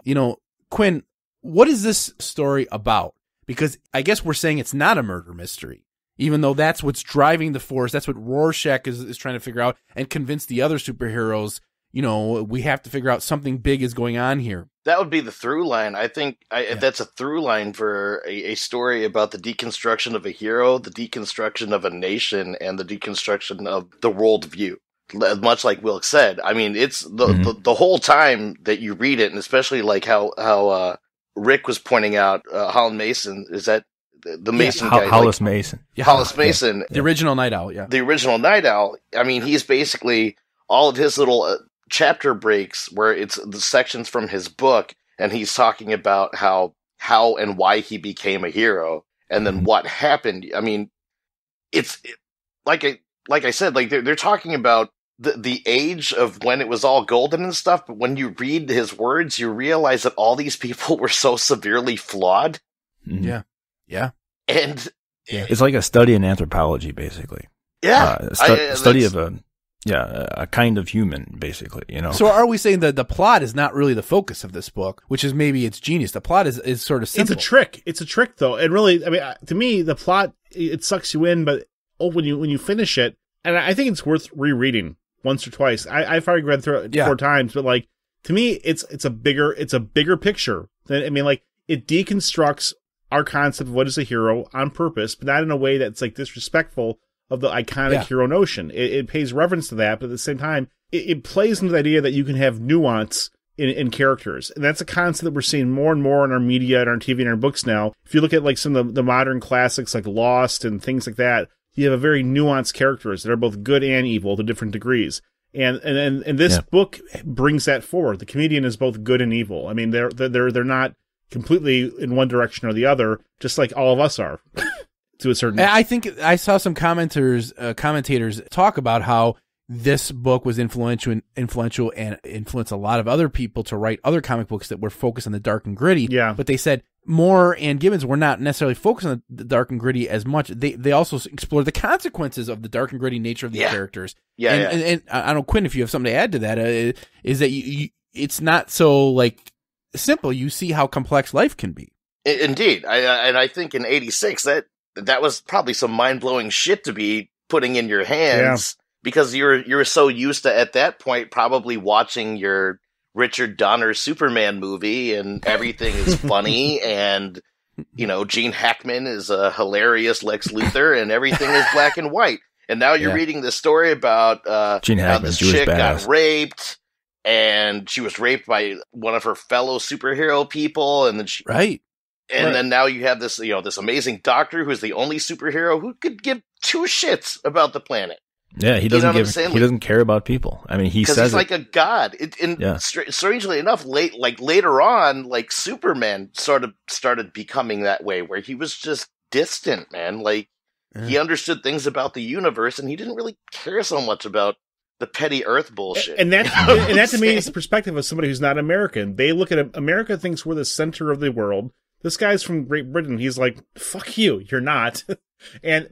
Quinn, what is this story about? Because I guess we're saying it's not a murder mystery, even though that's what's driving the force. That's what Rorschach is trying to figure out and convince the other superheroes. We have to figure out something big is going on here. That would be the through line. I think that's a through line for a story about the deconstruction of a hero, the deconstruction of a nation, and the deconstruction of the worldview. Much like Wilk said, I mean, it's the whole time that you read it, and especially like how Rick was pointing out, Holland Mason, is that the Mason guy? Hollis Mason. Yeah. Hollis Mason. The original Night Owl, yeah. The original Night Owl. I mean, he's basically all of his little chapter breaks where it's the sections from his book, and he's talking about how and why he became a hero, and then what happened. I mean, it's like I said, like they're talking about the age of when it was all golden and stuff, but when you read his words, you realize that all these people were so severely flawed. Yeah. And it's like a study in anthropology, basically. Yeah. Study of a kind of human, basically, So are we saying that the plot is not really the focus of this book, which is maybe its genius? The plot is sort of simple. It's a trick though. And really, I mean, to me, the plot, it sucks you in, but when you finish it, and I think it's worth rereading once or twice. I've already read through it 4 times, but like, to me, it's a bigger picture. I mean, like, it deconstructs our concept of what is a hero on purpose, but not in a way that's like disrespectful of the iconic hero notion. It pays reverence to that, but at the same time, it plays into the idea that you can have nuance in characters. And that's a concept that we're seeing more and more in our media and our TV and our books now. If you look at like some of the modern classics like Lost and things like that, you have a very nuanced characters that are both good and evil to different degrees. And this book brings that forward. The comedian is both good and evil. I mean, they're not completely in one direction or the other, just like all of us are to a certain. I think I saw some commentators talk about how this book was influential and influenced a lot of other people to write other comic books that were focused on the dark and gritty. Yeah. But they said Moore and Gibbons were not necessarily focused on the dark and gritty as much. They also explored the consequences of the dark and gritty nature of these characters. Yeah, and I don't know, Quinn, if you have something to add to that, is that it's not so like simple. You see how complex life can be. Indeed. I think in 86, that was probably some mind-blowing shit to be putting in your hands. Yeah. Because you're so used to, at that point, probably watching your Richard Donner Superman movie and everything is funny and, Gene Hackman is a hilarious Lex Luthor and everything is black and white. And now you're reading this story about Gene how this Hackman's chick badass. got raped and she was raped by one of her fellow superhero people and then then now you have this, this amazing doctor who's the only superhero who could give two shits about the planet. Yeah, he doesn't care about people. I mean, he says he's like a god. Strangely enough, later on, like Superman sort of started becoming that way, where he was just distant, man. Like he understood things about the universe, and he didn't really care so much about the petty Earth bullshit. And that to me is the perspective of somebody who's not American. They look at America, thinks we're the center of the world. This guy's from Great Britain. He's like, fuck you, you're not. And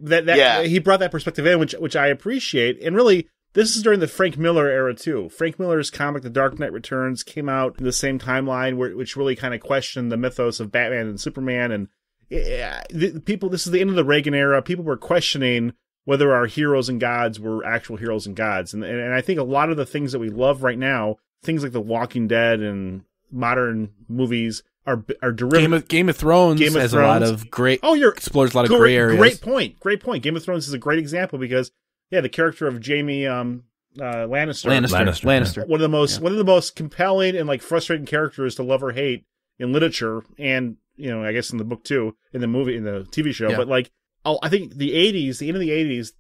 he brought that perspective in, which I appreciate. And really, this is during the Frank Miller era too. Frank Miller's comic, The Dark Knight Returns, came out in the same timeline, which really kind of questioned the mythos of Batman and Superman. And this is the end of the Reagan era. People were questioning whether our heroes and gods were actual heroes and gods. And I think a lot of the things that we love right now, things like The Walking Dead and modern movies, are derivative. Game of Thrones has a lot of great. Explores a lot of gray areas. Great point. Game of Thrones is a great example because the character of Jaime Lannister. One of the most compelling and like frustrating characters to love or hate in literature, and I guess in the book too, in the movie, in the TV show. Yeah. But like, I think the end of the 80s,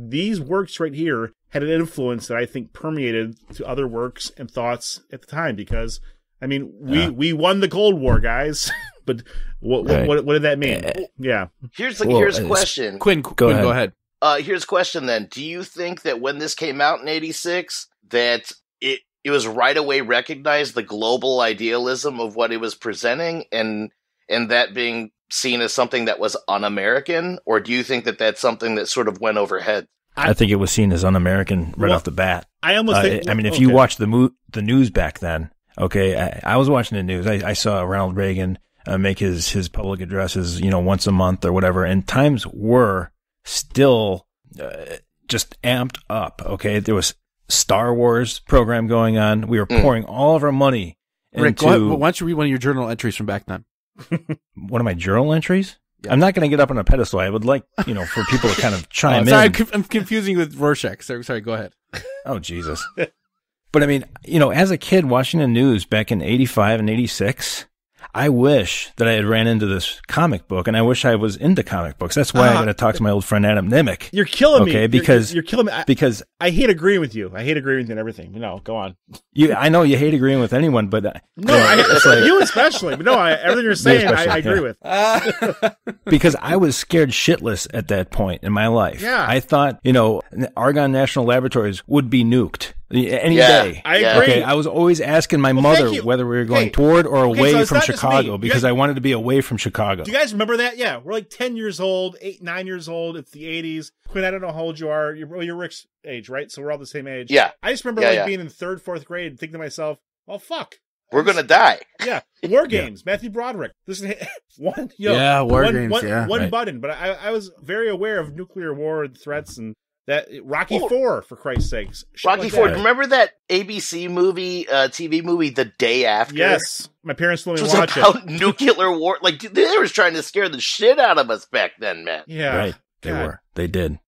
these works right here had an influence that I think permeated to other works and thoughts at the time because. I mean, we won the Cold War, guys. But what did that mean? Yeah. Here's a question. Quinn, go ahead. Here's a question then. Do you think that when this came out in 86, that it was right away recognized the global idealism of what it was presenting and that being seen as something that was un-American? Or do you think that that's something that sort of went overhead? I think it was seen as un-American off the bat. I almost think... if you watch the news back then, okay, I was watching the news. I saw Ronald Reagan make his public addresses, once a month or whatever, and times were still just amped up, okay? There was Star Wars program going on. We were pouring all of our money Rick, why don't you read one of your journal entries from back then? One of my journal entries? Yeah. I'm not going to get up on a pedestal. I would like, for people to kind of chime in. Sorry, I'm confusing you with Rorschach. Sorry, go ahead. Oh, Jesus. But I mean, as a kid watching the news back in 85 and 86, I wish that I had ran into this comic book, and I wish I was into comic books. That's why I'm going to talk to my old friend Adam Nimick. You're killing me. Okay, because you're killing me. Because I hate agreeing with you. I hate agreeing with you and everything. Go on. I know you hate agreeing with anyone, but you especially. But no, everything you're saying, I agree with. Because I was scared shitless at that point in my life. Yeah, I thought Argonne National Laboratories would be nuked. Any day. I agree. Okay, I was always asking my mother whether we were going toward or away from Chicago because I wanted to be away from Chicago. Do you guys remember that? Yeah, we're like 10 years old, 8, 9 years old. It's the 80s. Quinn, I don't know how old you are. You're Rick's age, right? So we're all the same age. Yeah. I just remember being in 3rd, 4th grade and thinking to myself, well, fuck. We're going to die. Yeah. War Games, Matthew Broderick. This is one button. But I was very aware of nuclear war and threats and that Rocky IV, for Christ's sakes. Rocky IV. Remember that ABC movie, TV movie, The Day After? Yes. My parents let me watch it. About nuclear war. Like, they were trying to scare the shit out of us back then, man. Yeah. Right. They were. They did.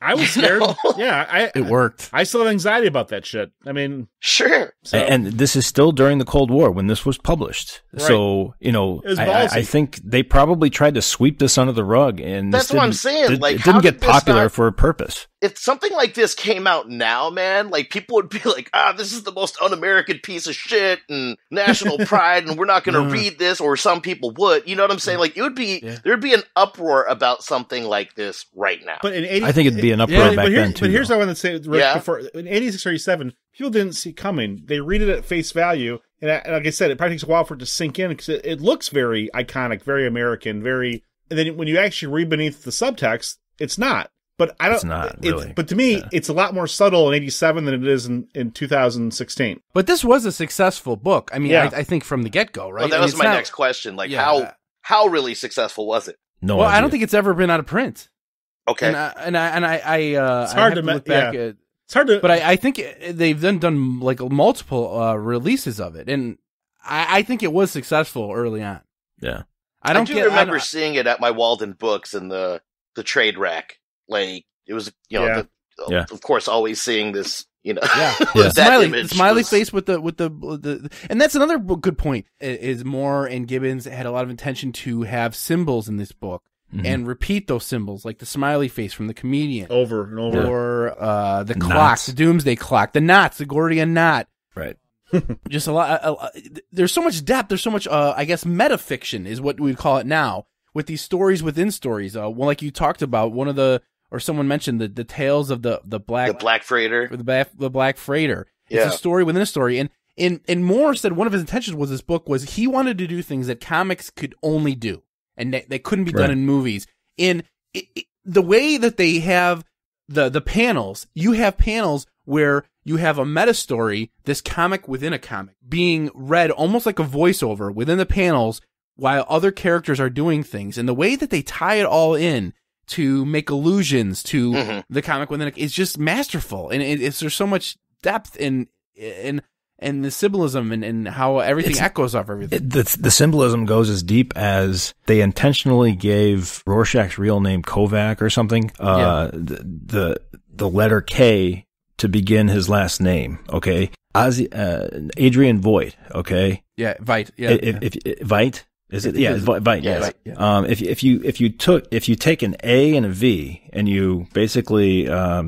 I was scared. Yeah, It worked. I still have anxiety about that shit. I mean, Sure. so, And this is still during the Cold War when this was published. Right. So, It was ballsy. I think they probably tried to sweep this under the rug, and That's what I'm saying. It Like, how didn't get did this popular not- for a purpose. If something like this came out now, man, like people would be like, this is the most un-American piece of shit and national pride and we're not going to read this, or some people would, you know what I'm saying? Like it would be, there'd be an uproar about something like this right now. but in I think it'd be an uproar back then too. But here's though. what I want to say right before in 86 or 87, people didn't see it coming. They read it at face value, and like I said, it probably takes a while for it to sink in because it looks very iconic, very American, very. And then when you actually read beneath the subtext, it's not. But I don't. It's not really. But to me, it's a lot more subtle in 87 than it is in 2016. But this was a successful book. I mean, Yeah. I think from the get-go, right? Well, that I mean, was it's my not- next question. Like Yeah. how really successful was it? No Well, I idea. don't think it's ever been out of print. Okay. And I It's hard have to look back yeah. at. It's hard to. But I think they've then done like multiple releases of it, and I think it was successful early on. Yeah. I don't remember seeing it at my Walden Books in the trade rack. Like it was, of course, always seeing this, Yeah, that smiley was- face with the, and that's another good point. Is Moore and Gibbons had a lot of intention to have symbols in this book and repeat those symbols, like the smiley face from the comedian, over and over. or the clock, Knots. the doomsday clock, the knots, the Gordian knot. Right. Just a lot. There's so much depth. There's so much, I guess, metafiction is what we'd call it now, with these stories within stories. Well, like you talked about, or someone mentioned the tales of the Black Freighter. the Black Freighter. Yeah. It's a story within a story. And Moore said one of his intentions with this book was he wanted to do things that comics could only do, and they couldn't be done in movies. In the way that they have the panels, you have panels where you have a meta story, this comic within a comic, being read almost like a voiceover within the panels while other characters are doing things. And the way that they tie it all in to make allusions to the comic within it is just masterful. And there's so much depth in the symbolism and how everything echoes off everything. The symbolism goes as deep as they intentionally gave Rorschach's real name Kovac or something, the letter K to begin his last name. Okay. Adrian Voight. Okay. Yeah. Veit. Yeah. If Veit. Is it? Yeah, Veit. Yeah, Yes. Veit, yeah. If you take an A and a V and you basically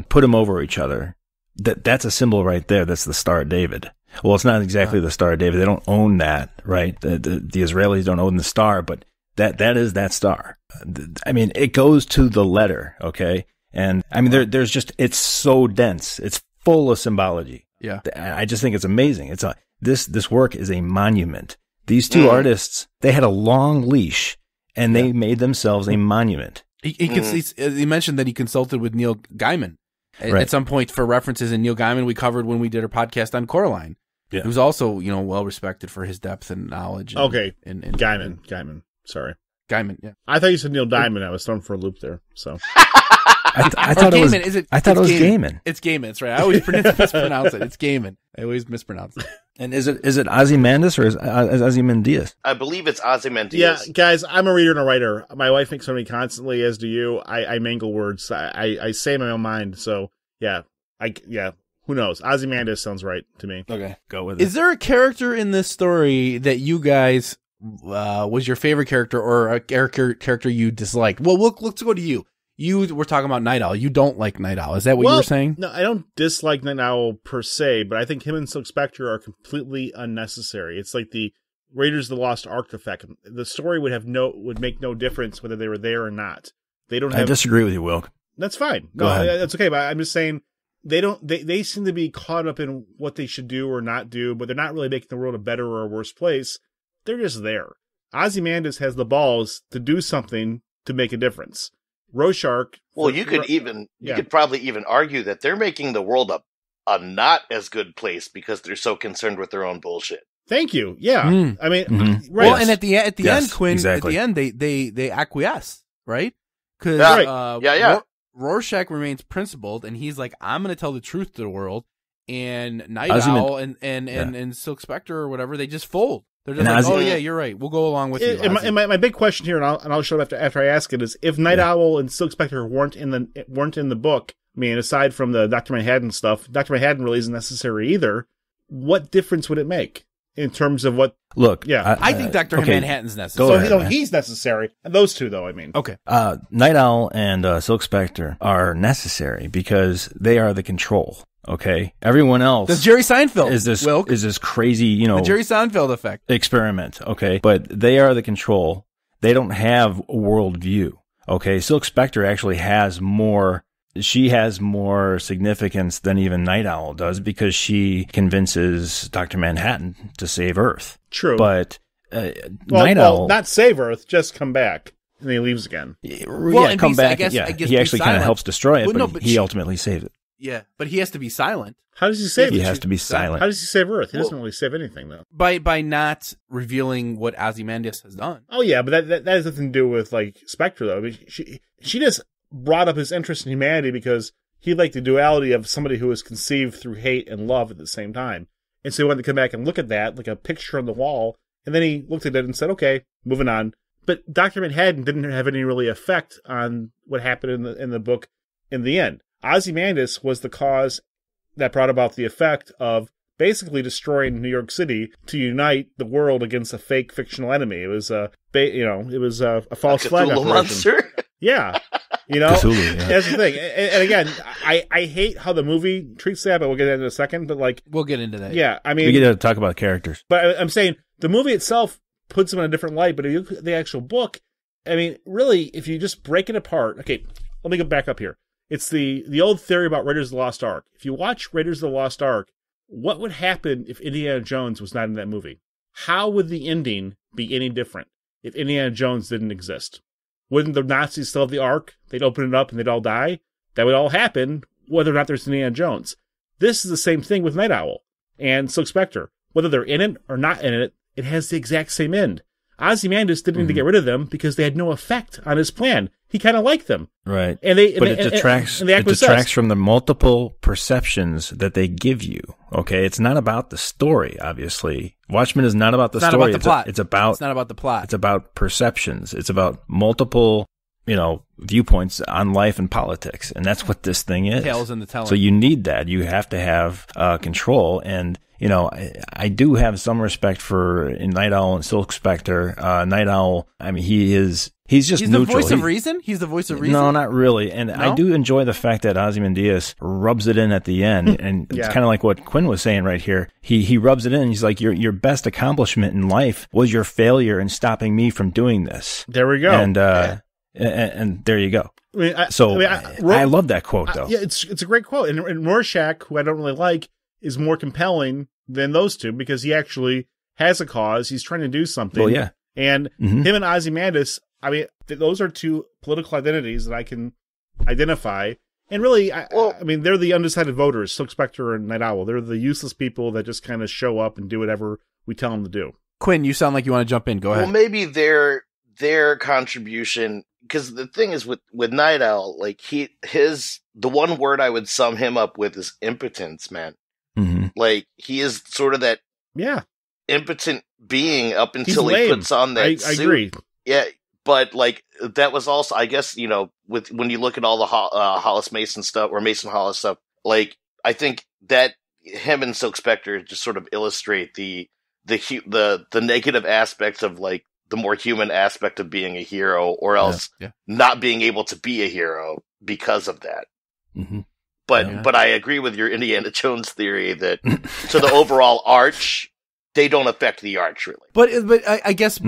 put them over each other, that's a symbol right there. That's the Star of David. Well, it's not exactly the Star of David. They don't own that, right? The Israelis don't own the star, but that is that star. I mean, it goes to the letter. Okay, and I mean, there's just, it's so dense. It's full of symbology. Yeah. I just think it's amazing. This work is a monument. These two artists, they had a long leash, and they made themselves a monument. He mentioned that he consulted with Neil Gaiman at some point for references, and Neil Gaiman we covered when we did our podcast on Coraline. Yeah. Who's also, well respected for his depth and knowledge. And Gaiman. Sorry. Gaiman, yeah. I thought you said Neil Diamond. I was thrown for a loop there. So I thought it was Gaiman. It's Gaiman. That's right. I always mispronounce it. It's Gaiman. I always mispronounce it. And is it Ozymandias or is Ozymandias? I believe it's Ozymandias. yeah, guys, I'm a reader and a writer. My wife makes fun of me constantly, as do you. I mangle words. I say my own mind. So yeah, who knows? Ozymandias sounds right to me. Okay, go with it. Is there a character in this story that you guys was your favorite character, or a character you disliked? Well, let's go to you. You were talking about Night Owl. You don't like Night Owl. Is that what you were saying? No, I don't dislike Night Owl per se, but I think him and Silk Spectre are completely unnecessary. It's like the Raiders of the Lost Ark effect. The story would make no difference whether they were there or not. They don't have. I disagree with you, Wilk. That's fine. Go No, ahead. that's okay. But I'm just saying they seem to be caught up in what they should do or not do, but they're not really making the world a better or a worse place. They're just there. Ozymandias has the balls to do something to make a difference. Rorschach. Well, you could probably even argue that they're making the world a not as good place because they're so concerned with their own bullshit. Thank you. Yeah. I mean, Mm-hmm. right. Well, and at the Yes, end, Quinn, exactly. at the end, they acquiesce, right? Because Yeah. Rorschach remains principled, and he's like, I'm going to tell the truth to the world. And Night Ozyman- Owl and Silk Spectre or whatever, they just fold. They're just oh yeah, you're right. We'll go along with you. And my big question here, and I'll show it after I ask it, is if Night Owl and Silk Spectre weren't in the book. I mean, aside from the Dr. Manhattan stuff, Dr. Manhattan really isn't necessary either. What difference would it make in terms of what? Look, yeah, I think Dr. Manhattan's necessary. So he's necessary. Those two, though, I mean. Okay. Night Owl and Silk Spectre are necessary because they are the control. Okay, everyone else. That's Jerry Seinfeld. Is this crazy, the Jerry Seinfeld effect experiment? Okay, but they are the control. They don't have a worldview. Okay, Silk Spectre actually has more. She has more significance than even Night Owl does because she convinces Dr. Manhattan to save Earth. True, but Night Owl not save Earth, just come back. And he leaves again. Well, come back. I guess he actually kind of helps destroy it, but he ultimately saves it. Yeah, but he has to be silent. How does he save it? He has to be silent. How does he save Earth? He doesn't really save anything, though. By not revealing what Ozymandias has done. Oh, yeah, but that has nothing to do with, Spectre, though. I mean, she just brought up his interest in humanity because he liked the duality of somebody who was conceived through hate and love at the same time. And so he wanted to come back and look at that, like a picture on the wall, and then he looked at it and said, okay, moving on. But Dr. Manhattan didn't have any really effect on what happened in the book in the end. Ozymandias was the cause that brought about the effect of basically destroying New York City to unite the world against a fake fictional enemy. It was a false flag operation. Monster? Yeah. Cthulhu, yeah. That's the thing. And again, I hate how the movie treats that, but we'll get into that in a second. But we'll get into that. Yeah, I mean, we get to talk about characters. But I'm saying the movie itself puts them in a different light. But if you look at the actual book, I mean, really, if you just break it apart. Okay, let me go back up here. It's the old theory about Raiders of the Lost Ark. If you watch Raiders of the Lost Ark, what would happen if Indiana Jones was not in that movie? How would the ending be any different if Indiana Jones didn't exist? Wouldn't the Nazis still have the Ark? They'd open it up and they'd all die? That would all happen whether or not there's Indiana Jones. This is the same thing with Night Owl and Silk Spectre. Whether they're in it or not in it, it has the exact same end. Ozymandias didn't need to get rid of them because they had no effect on his plan. He kind of liked them. Right. It detracts from the multiple perceptions that they give you. Okay. It's not about the story, obviously. Watchmen is not about the story. About the plot. It's not about the plot. It's about perceptions. It's about multiple, viewpoints on life and politics. And that's what this thing is. Tales in the telling. So you need that. You have to have control. And I do have some respect for Night Owl and Silk Spectre. Night Owl, I mean, he's just neutral. He's the voice of reason? He's the voice of reason? No, not really. And I do enjoy the fact that Ozymandias rubs it in at the end. And it's kind of like what Quinn was saying right here. He rubs it in. And he's like, your best accomplishment in life was your failure in stopping me from doing this. There we go. And there you go. I love that quote, though. Yeah, it's a great quote. And Rorschach, who I don't really like, is more compelling than those two because he actually has a cause. He's trying to do something. Well, yeah. And him and Ozymandias, I mean, those are two political identities that I can identify. And really, I mean, they're the undecided voters, Silk Spectre and Night Owl. They're the useless people that just kind of show up and do whatever we tell them to do. Quinn, you sound like you want to jump in. Go ahead. Well, maybe their contribution, because the thing is with Night Owl, the one word I would sum him up with is impotence, man. Mm-hmm. He is sort of that impotent being up until he puts on that suit. I agree. Yeah, but that was also, I guess, when you look at all the Hollis Mason stuff or Mason Hollis stuff, I think that him and Silk Spectre just sort of illustrate the negative aspects of the more human aspect of being a hero, or else not being able to be a hero because of that. Mm-hmm. But I agree with your Indiana Jones theory that to the overall arch, they don't affect the arch really. But I guess,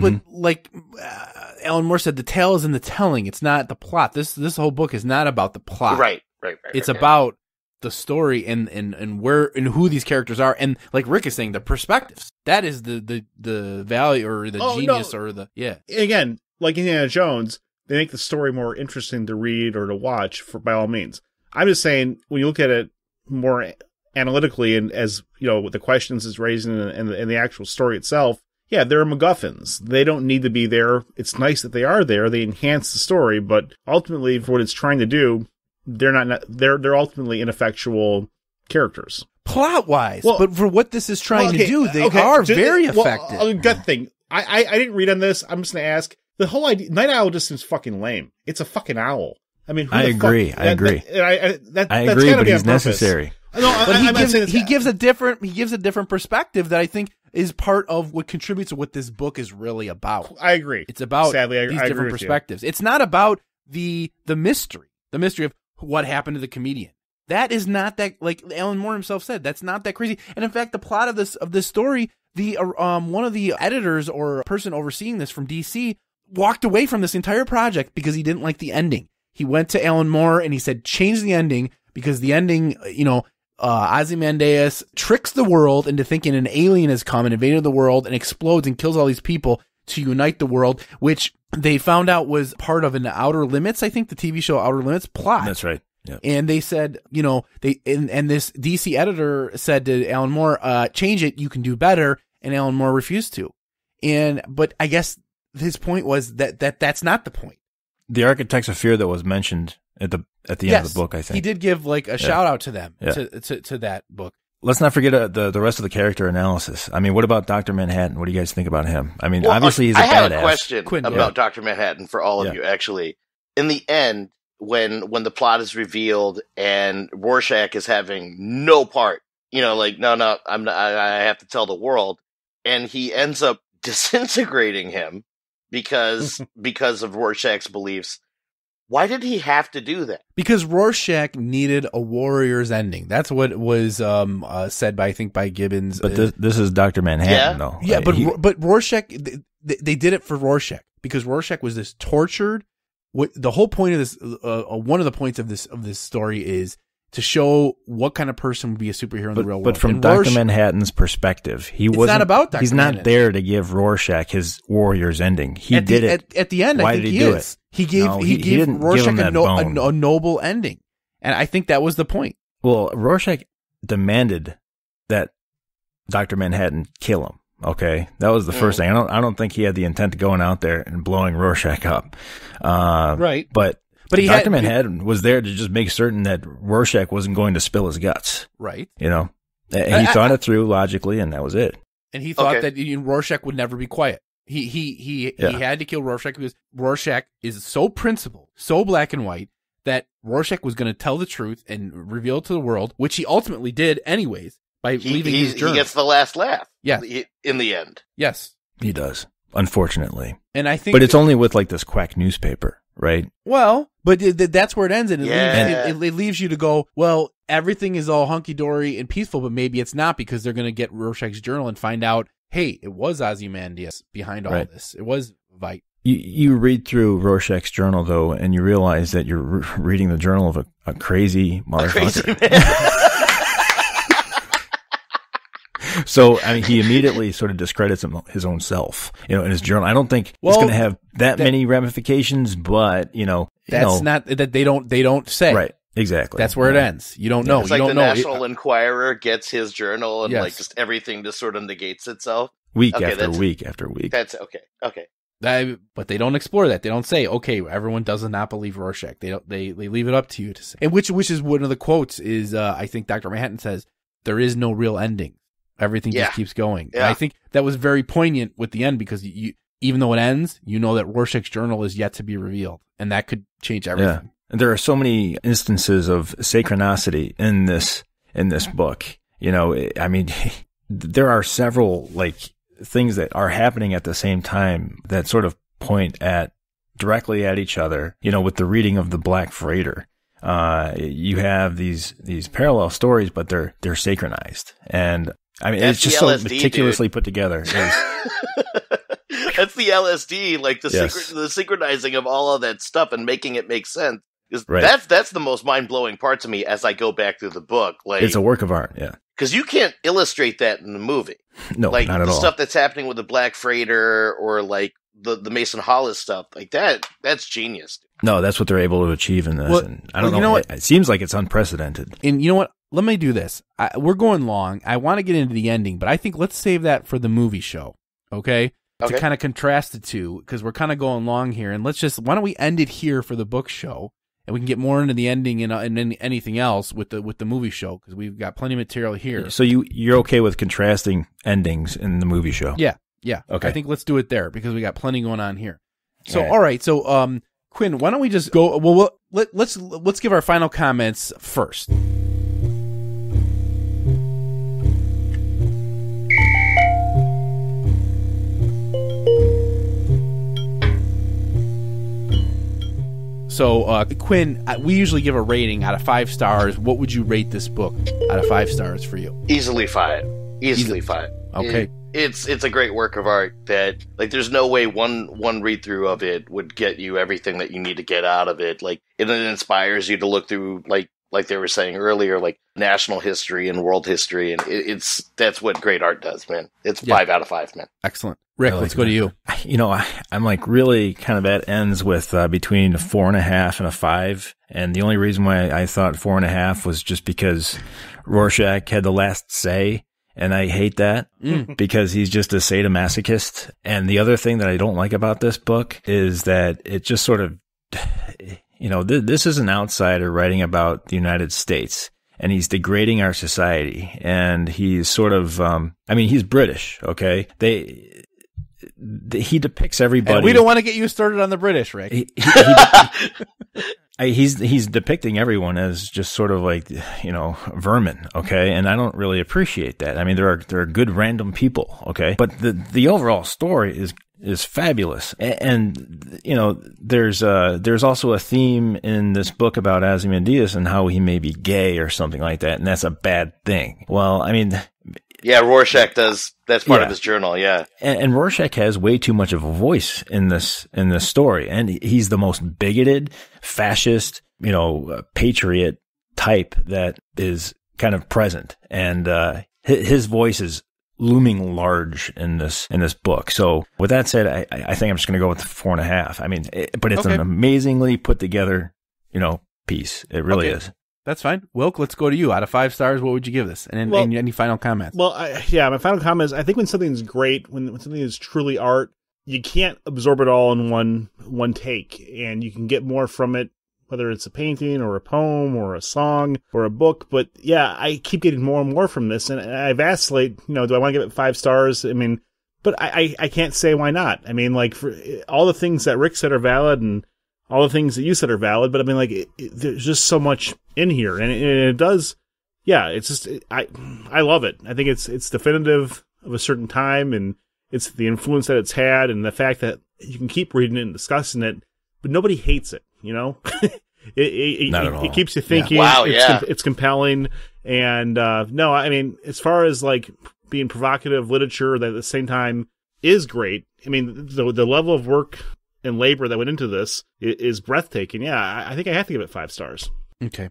Alan Moore said, the tale is in the telling. It's not the plot. This whole book is not about the plot. Right. It's about the story and where and who these characters are, and like Rick is saying, the perspectives. That is the value or the genius or the Again, like Indiana Jones, they make the story more interesting to read or to watch by all means. I'm just saying, when you look at it more analytically and as, the questions it's raising and the actual story itself, they're MacGuffins. They don't need to be there. It's nice that they are there. They enhance the story, but ultimately for what it's trying to do, they're ultimately ineffectual characters. plot-wise. Well, but for what this is trying to do, they okay, are very effective. Well, gut thing. I didn't read on this. I'm just going to ask. The whole idea, Night Owl just seems fucking lame. It's a fucking owl. I mean, I agree. I agree. I agree, but he's necessary. No, but he gives a different perspective that I think is part of what contributes to what this book is really about. I agree. It's about Sadly, these I different perspectives. It's not about the mystery of what happened to the comedian. That is not that, like Alan Moore himself said, that's not that crazy. And in fact, the plot of this story, the one of the editors or person overseeing this from DC walked away from this entire project because he didn't like the ending. He went to Alan Moore and he said, change the ending, because the ending, Ozymandias tricks the world into thinking an alien has come and invaded the world and explodes and kills all these people to unite the world, which they found out was part of an Outer Limits, I think the TV show Outer Limits plot. That's right. Yeah. And they said, and this DC editor said to Alan Moore, change it, you can do better. And Alan Moore refused to. But I guess his point was that's not the point. The Architects of Fear that was mentioned at the end of the book, I think. He did give like a shout out to them, to that book. Let's not forget the rest of the character analysis. I mean, what about Dr. Manhattan? What do you guys think about him? I mean, obviously he's a badass. I have a question about Dr. Manhattan for all of you, actually. In the end, when the plot is revealed and Rorschach is having no part, no, I have to tell the world, and he ends up disintegrating him because of Rorschach's beliefs. Why did he have to do that? Because Rorschach needed a warrior's ending. That's what was said by Gibbons. But this is Dr. Manhattan, though. Yeah, right? but Rorschach, they did it for Rorschach because Rorschach was this tortured. The whole point of this, one of the points of this story is to show what kind of person would be a superhero in the real world. But from Dr. Manhattan's perspective, he's not there to give Rorschach his warrior's ending. He did it at the end. Why I think did he do it? He gave Rorschach a noble ending, and I think that was the point. Well, Rorschach demanded that Dr. Manhattan kill him. Okay, that was the first thing. I don't think he had the intent of going out there and blowing Rorschach up. Right, but Dr. Manhattan was there to just make certain that Rorschach wasn't going to spill his guts. Right. And he thought it through logically, and that was it. And he thought that Rorschach would never be quiet. He had to kill Rorschach because Rorschach is so principled, so black and white, that Rorschach was going to tell the truth and reveal it to the world, which he ultimately did anyways by leaving his journal. He gets the last laugh. Yes. In the end. Yes. He does, unfortunately. And I think, but it's only with like this quack newspaper, right? Well, but that's where it ends, and it leaves you to go, well, everything is all hunky dory and peaceful, but maybe it's not, because they're going to get Rorschach's journal and find out, hey, it was Ozymandias behind all this. It was Vite. You read through Rorschach's journal though, and you realize that you're reading the journal of a crazy motherfucker. Crazy man. So, I mean, he immediately sort of discredits his own self, in his journal. I don't think it's going to have that many ramifications, but, that's not that they don't say. Right. Exactly. That's where it ends. You don't know. It's like the National Enquirer gets his journal and like just everything just sort of negates itself. Week after week after week. That's okay. Okay. But they don't explore that. They don't say, okay, everyone does not believe Rorschach. They leave it up to you to say. And which is one of the quotes is, I think Dr. Manhattan says, there is no real ending. Everything just keeps going. Yeah. And I think that was very poignant with the end, because even though it ends, that Rorschach's journal is yet to be revealed, and that could change everything. Yeah. And there are so many instances of synchronicity in this book. I mean, there are several things that are happening at the same time that sort of point directly at each other. With the reading of the Black Freighter, you have these parallel stories, but they're synchronized. And I mean, it's just LSD, so meticulously put together. That's the LSD, like the synchronizing of all of that stuff and making it make sense. That's the most mind-blowing part to me as I go back through the book. Like, it's a work of art, yeah. Because you can't illustrate that in the movie. No, not at all. The stuff that's happening with the Black Freighter or like the Mason Hollis stuff, like that's genius. No, that's what they're able to achieve in this. Well, and I don't know. It seems like it's unprecedented. And you know what? Let me do this. We're going long. I want to get into the ending, but I think let's save that for the movie show. Okay? To kind of contrast the two, because we're kind of going long here. And why don't we end it here for the book show? and we can get more into the ending and anything else with the movie show, because we've got plenty of material here. So you're okay with contrasting endings in the movie show? Yeah. Okay. I think let's do it there because we got plenty going on here. So all right. So Quinn, why don't we just go? Well, let's give our final comments first. So, Quinn, we usually give a rating out of 5 stars. What would you rate this book out of 5 stars for you? Easily 5. Easily 5. Okay. It's a great work of art that, like, there's no way one read through of it would get you everything that you need to get out of it. Like, it inspires you to look through, like they were saying earlier, like national history and world history, and that's what great art does, man. It's 5 out of 5, man. Excellent. Rick, let's go to you. You know, I'm like really kind of at ends with between a 4.5 and a 5. And the only reason why I thought 4.5 was just because Rorschach had the last say. And I hate that because he's just a sadomasochist. And the other thing that I don't like about this book is that it just sort of, you know, this is an outsider writing about the United States. And he's degrading our society. And he's sort of, he's British, okay? He depicts everybody. And we don't want to get you started on the British, Rick. He's depicting everyone as just sort of like, you know, vermin, okay? And I don't really appreciate that. I mean, there are good random people, okay? But the overall story is fabulous. And you know, there's also a theme in this book about Ozymandias and how he may be gay or something like that, and that's a bad thing. Well, I mean, yeah, Rorschach does. That's part of his journal. Yeah, and Rorschach has way too much of a voice in this story, and he's the most bigoted, fascist, you know, patriot type that is kind of present, and his voice is looming large in this book. So with that said, I think I'm just going to go with 4.5. I mean, but it's an amazingly put together, you know, piece. It really is. That's fine. Wilk, let's go to you. Out of 5 stars, what would you give this? And any final comments? Well, my final comment is I think when something's great, when something is truly art, you can't absorb it all in one take, and you can get more from it, whether it's a painting or a poem or a song or a book. But yeah, I keep getting more and more from this, and I vacillate. You know, do I want to give it 5 stars? I mean, but I can't say why not. I mean, like, for all the things that Rick said are valid, and all the things that you said are valid, but I mean, like, there's just so much in here, and it does, yeah, it's just, I love it. I think it's definitive of a certain time, and it's the influence that it's had, and the fact that you can keep reading it and discussing it, but nobody hates it, you know? Not at all. It keeps you thinking. Yeah. Wow, it's compelling, and no, I mean, as far as, like, being provocative literature that at the same time is great, I mean, the level of work and labor that went into this is breathtaking. Yeah, I think I have to give it 5 stars. Okay.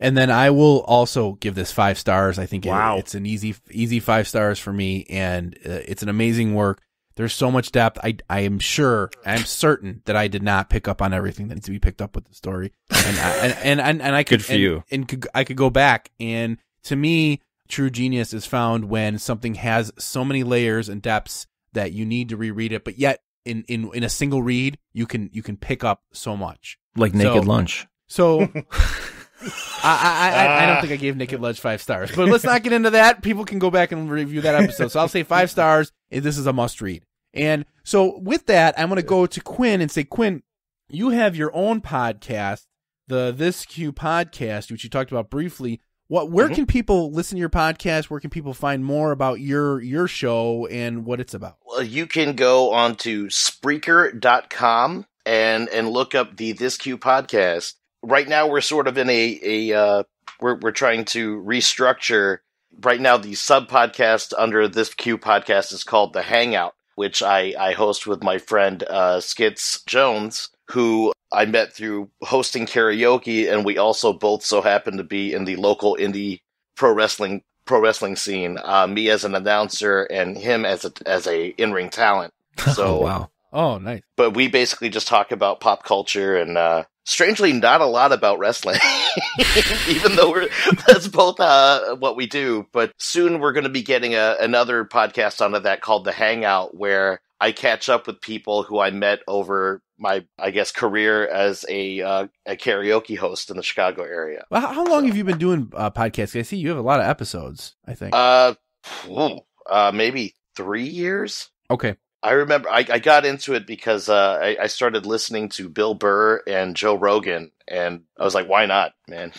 And then I will also give this 5 stars. I think it's an easy 5 stars for me, and it's an amazing work. There's so much depth. I'm certain that I did not pick up on everything that needs to be picked up with the story. And I could, good for you. And I could go back, and to me, true genius is found when something has so many layers and depths that you need to reread it, but yet in a single read, you can pick up so much. Like Naked Lunch. So I don't think I gave Naked Lunch 5 stars, but let's not get into that. People can go back and review that episode. So I'll say 5 stars. This is a must read. And so with that, I'm going to go to Quinn and say, Quinn, you have your own podcast, the This Q podcast, which you talked about briefly. Where can people listen to your podcast? Where can people find more about your show and what it's about? Well, you can go on to Spreaker.com and look up the This Q podcast. Right now, we're sort of in we're trying to restructure. Right now, the sub podcast under This Q podcast is called The Hangout, which I host with my friend Skits Jones, who I met through hosting karaoke, and we also both so happen to be in the local indie pro wrestling scene. Me as an announcer, and him as a in-ring talent. So, oh, wow. Oh, nice. But we basically just talk about pop culture and strangely not a lot about wrestling, even though that's both what we do. But soon we're going to be getting another podcast onto that called The Hangout, where I catch up with people who I met over my I guess career as a karaoke host in the Chicago area. Well, how long have you been doing podcasts? I see you have a lot of episodes, I think. Maybe 3 years. Okay. I remember I got into it because I started listening to Bill Burr and Joe Rogan, and I was like, why not, man?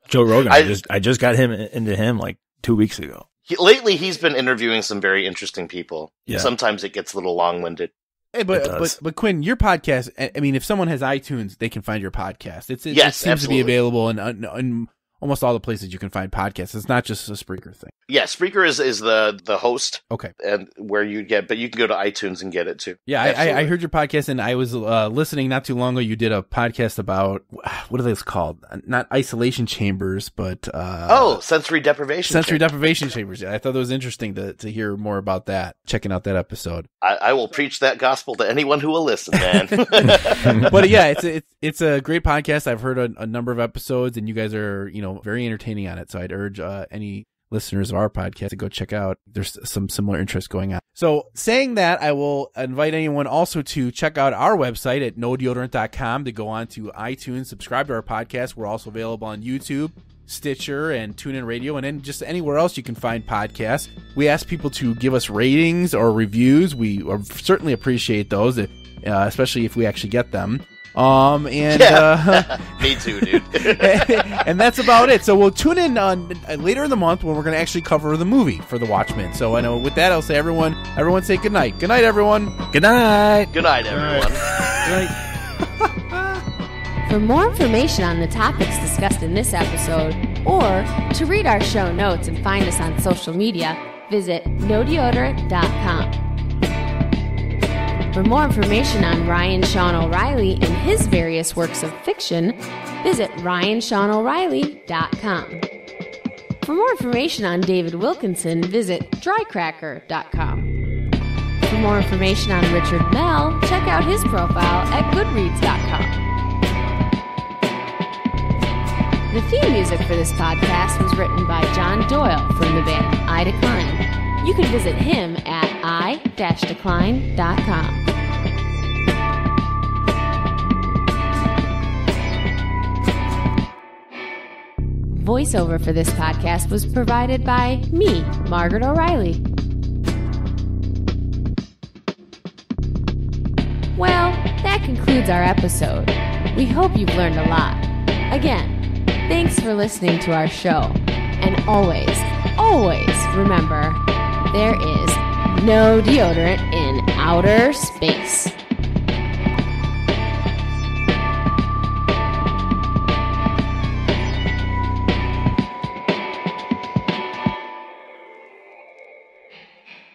Joe Rogan, I just got into him like 2 weeks ago. Lately, he's been interviewing some very interesting people. Yeah. Sometimes it gets a little long-winded. Hey, but Quinn, your podcast, I mean, if someone has iTunes, they can find your podcast. It seems absolutely. to be available in almost all the places you can find podcasts. It's not just a Spreaker thing. Yeah, Spreaker is the host. Okay. And where you get, but you can go to iTunes and get it too. Yeah, I heard your podcast, and I was listening not too long ago. You did a podcast about, what are those called? Not isolation chambers, but... sensory deprivation. Sensory deprivation chambers. Yeah, I thought it was interesting to hear more about that, checking out that episode. I will preach that gospel to anyone who will listen, man. But yeah, it's a great podcast. I've heard a number of episodes, and you guys are, very entertaining on it. So I'd urge any listeners of our podcast to go check out. There's some similar interest going on. So saying that, I will invite anyone also to check out our website at nodeodorant.com, to go on to iTunes, subscribe to our podcast. We're also available on YouTube, Stitcher, and TuneIn Radio, and then just anywhere else you can find podcasts. We ask people to give us ratings or reviews. We certainly appreciate those, especially if we actually get them. Me too, dude. And that's about it. So we'll tune in later in the month when we're going to actually cover the movie for the Watchmen. So I know with that, I'll say everyone say good night. Good night, everyone. Good night. Good night, everyone. Good night. For more information on the topics discussed in this episode, or to read our show notes and find us on social media, visit nodeodorant.com. For more information on Ryan Sean O'Reilly and his various works of fiction, visit ryanseanoreilly.com. For more information on David Wilkinson, visit drycracker.com. For more information on Richard Mell, check out his profile at goodreads.com. The theme music for this podcast was written by John Doyle from the band I Decline. You can visit him at i-decline.com. Voiceover for this podcast was provided by me, Margaret O'Reilly. Well, that concludes our episode. We hope you've learned a lot. Again, thanks for listening to our show. And always, always remember, there is no deodorant in outer space.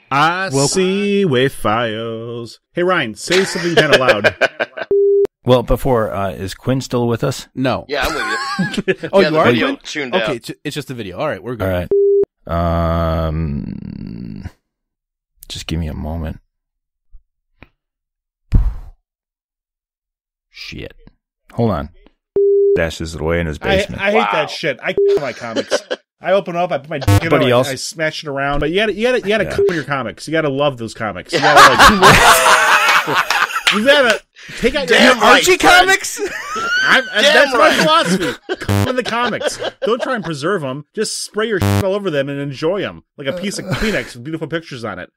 I see wayfires. Hey, Ryan, say something kind of loud. Well, before, is Quinn still with us? No. Yeah, I'm with you. Oh, you are? Video tuned out. Okay, it's just a video. All right, we're good. All right. Just give me a moment. Shit. Hold on. Dashes it away in his basement. I hate that shit. I my comics. I open up, I put my dick in it, I smash it around. But you gotta cover your comics. You gotta love those comics. You gotta take out your Archie comics. That's my philosophy. Come in the comics. Don't try and preserve them. Just spray your shit all over them and enjoy them like a piece of Kleenex with beautiful pictures on it.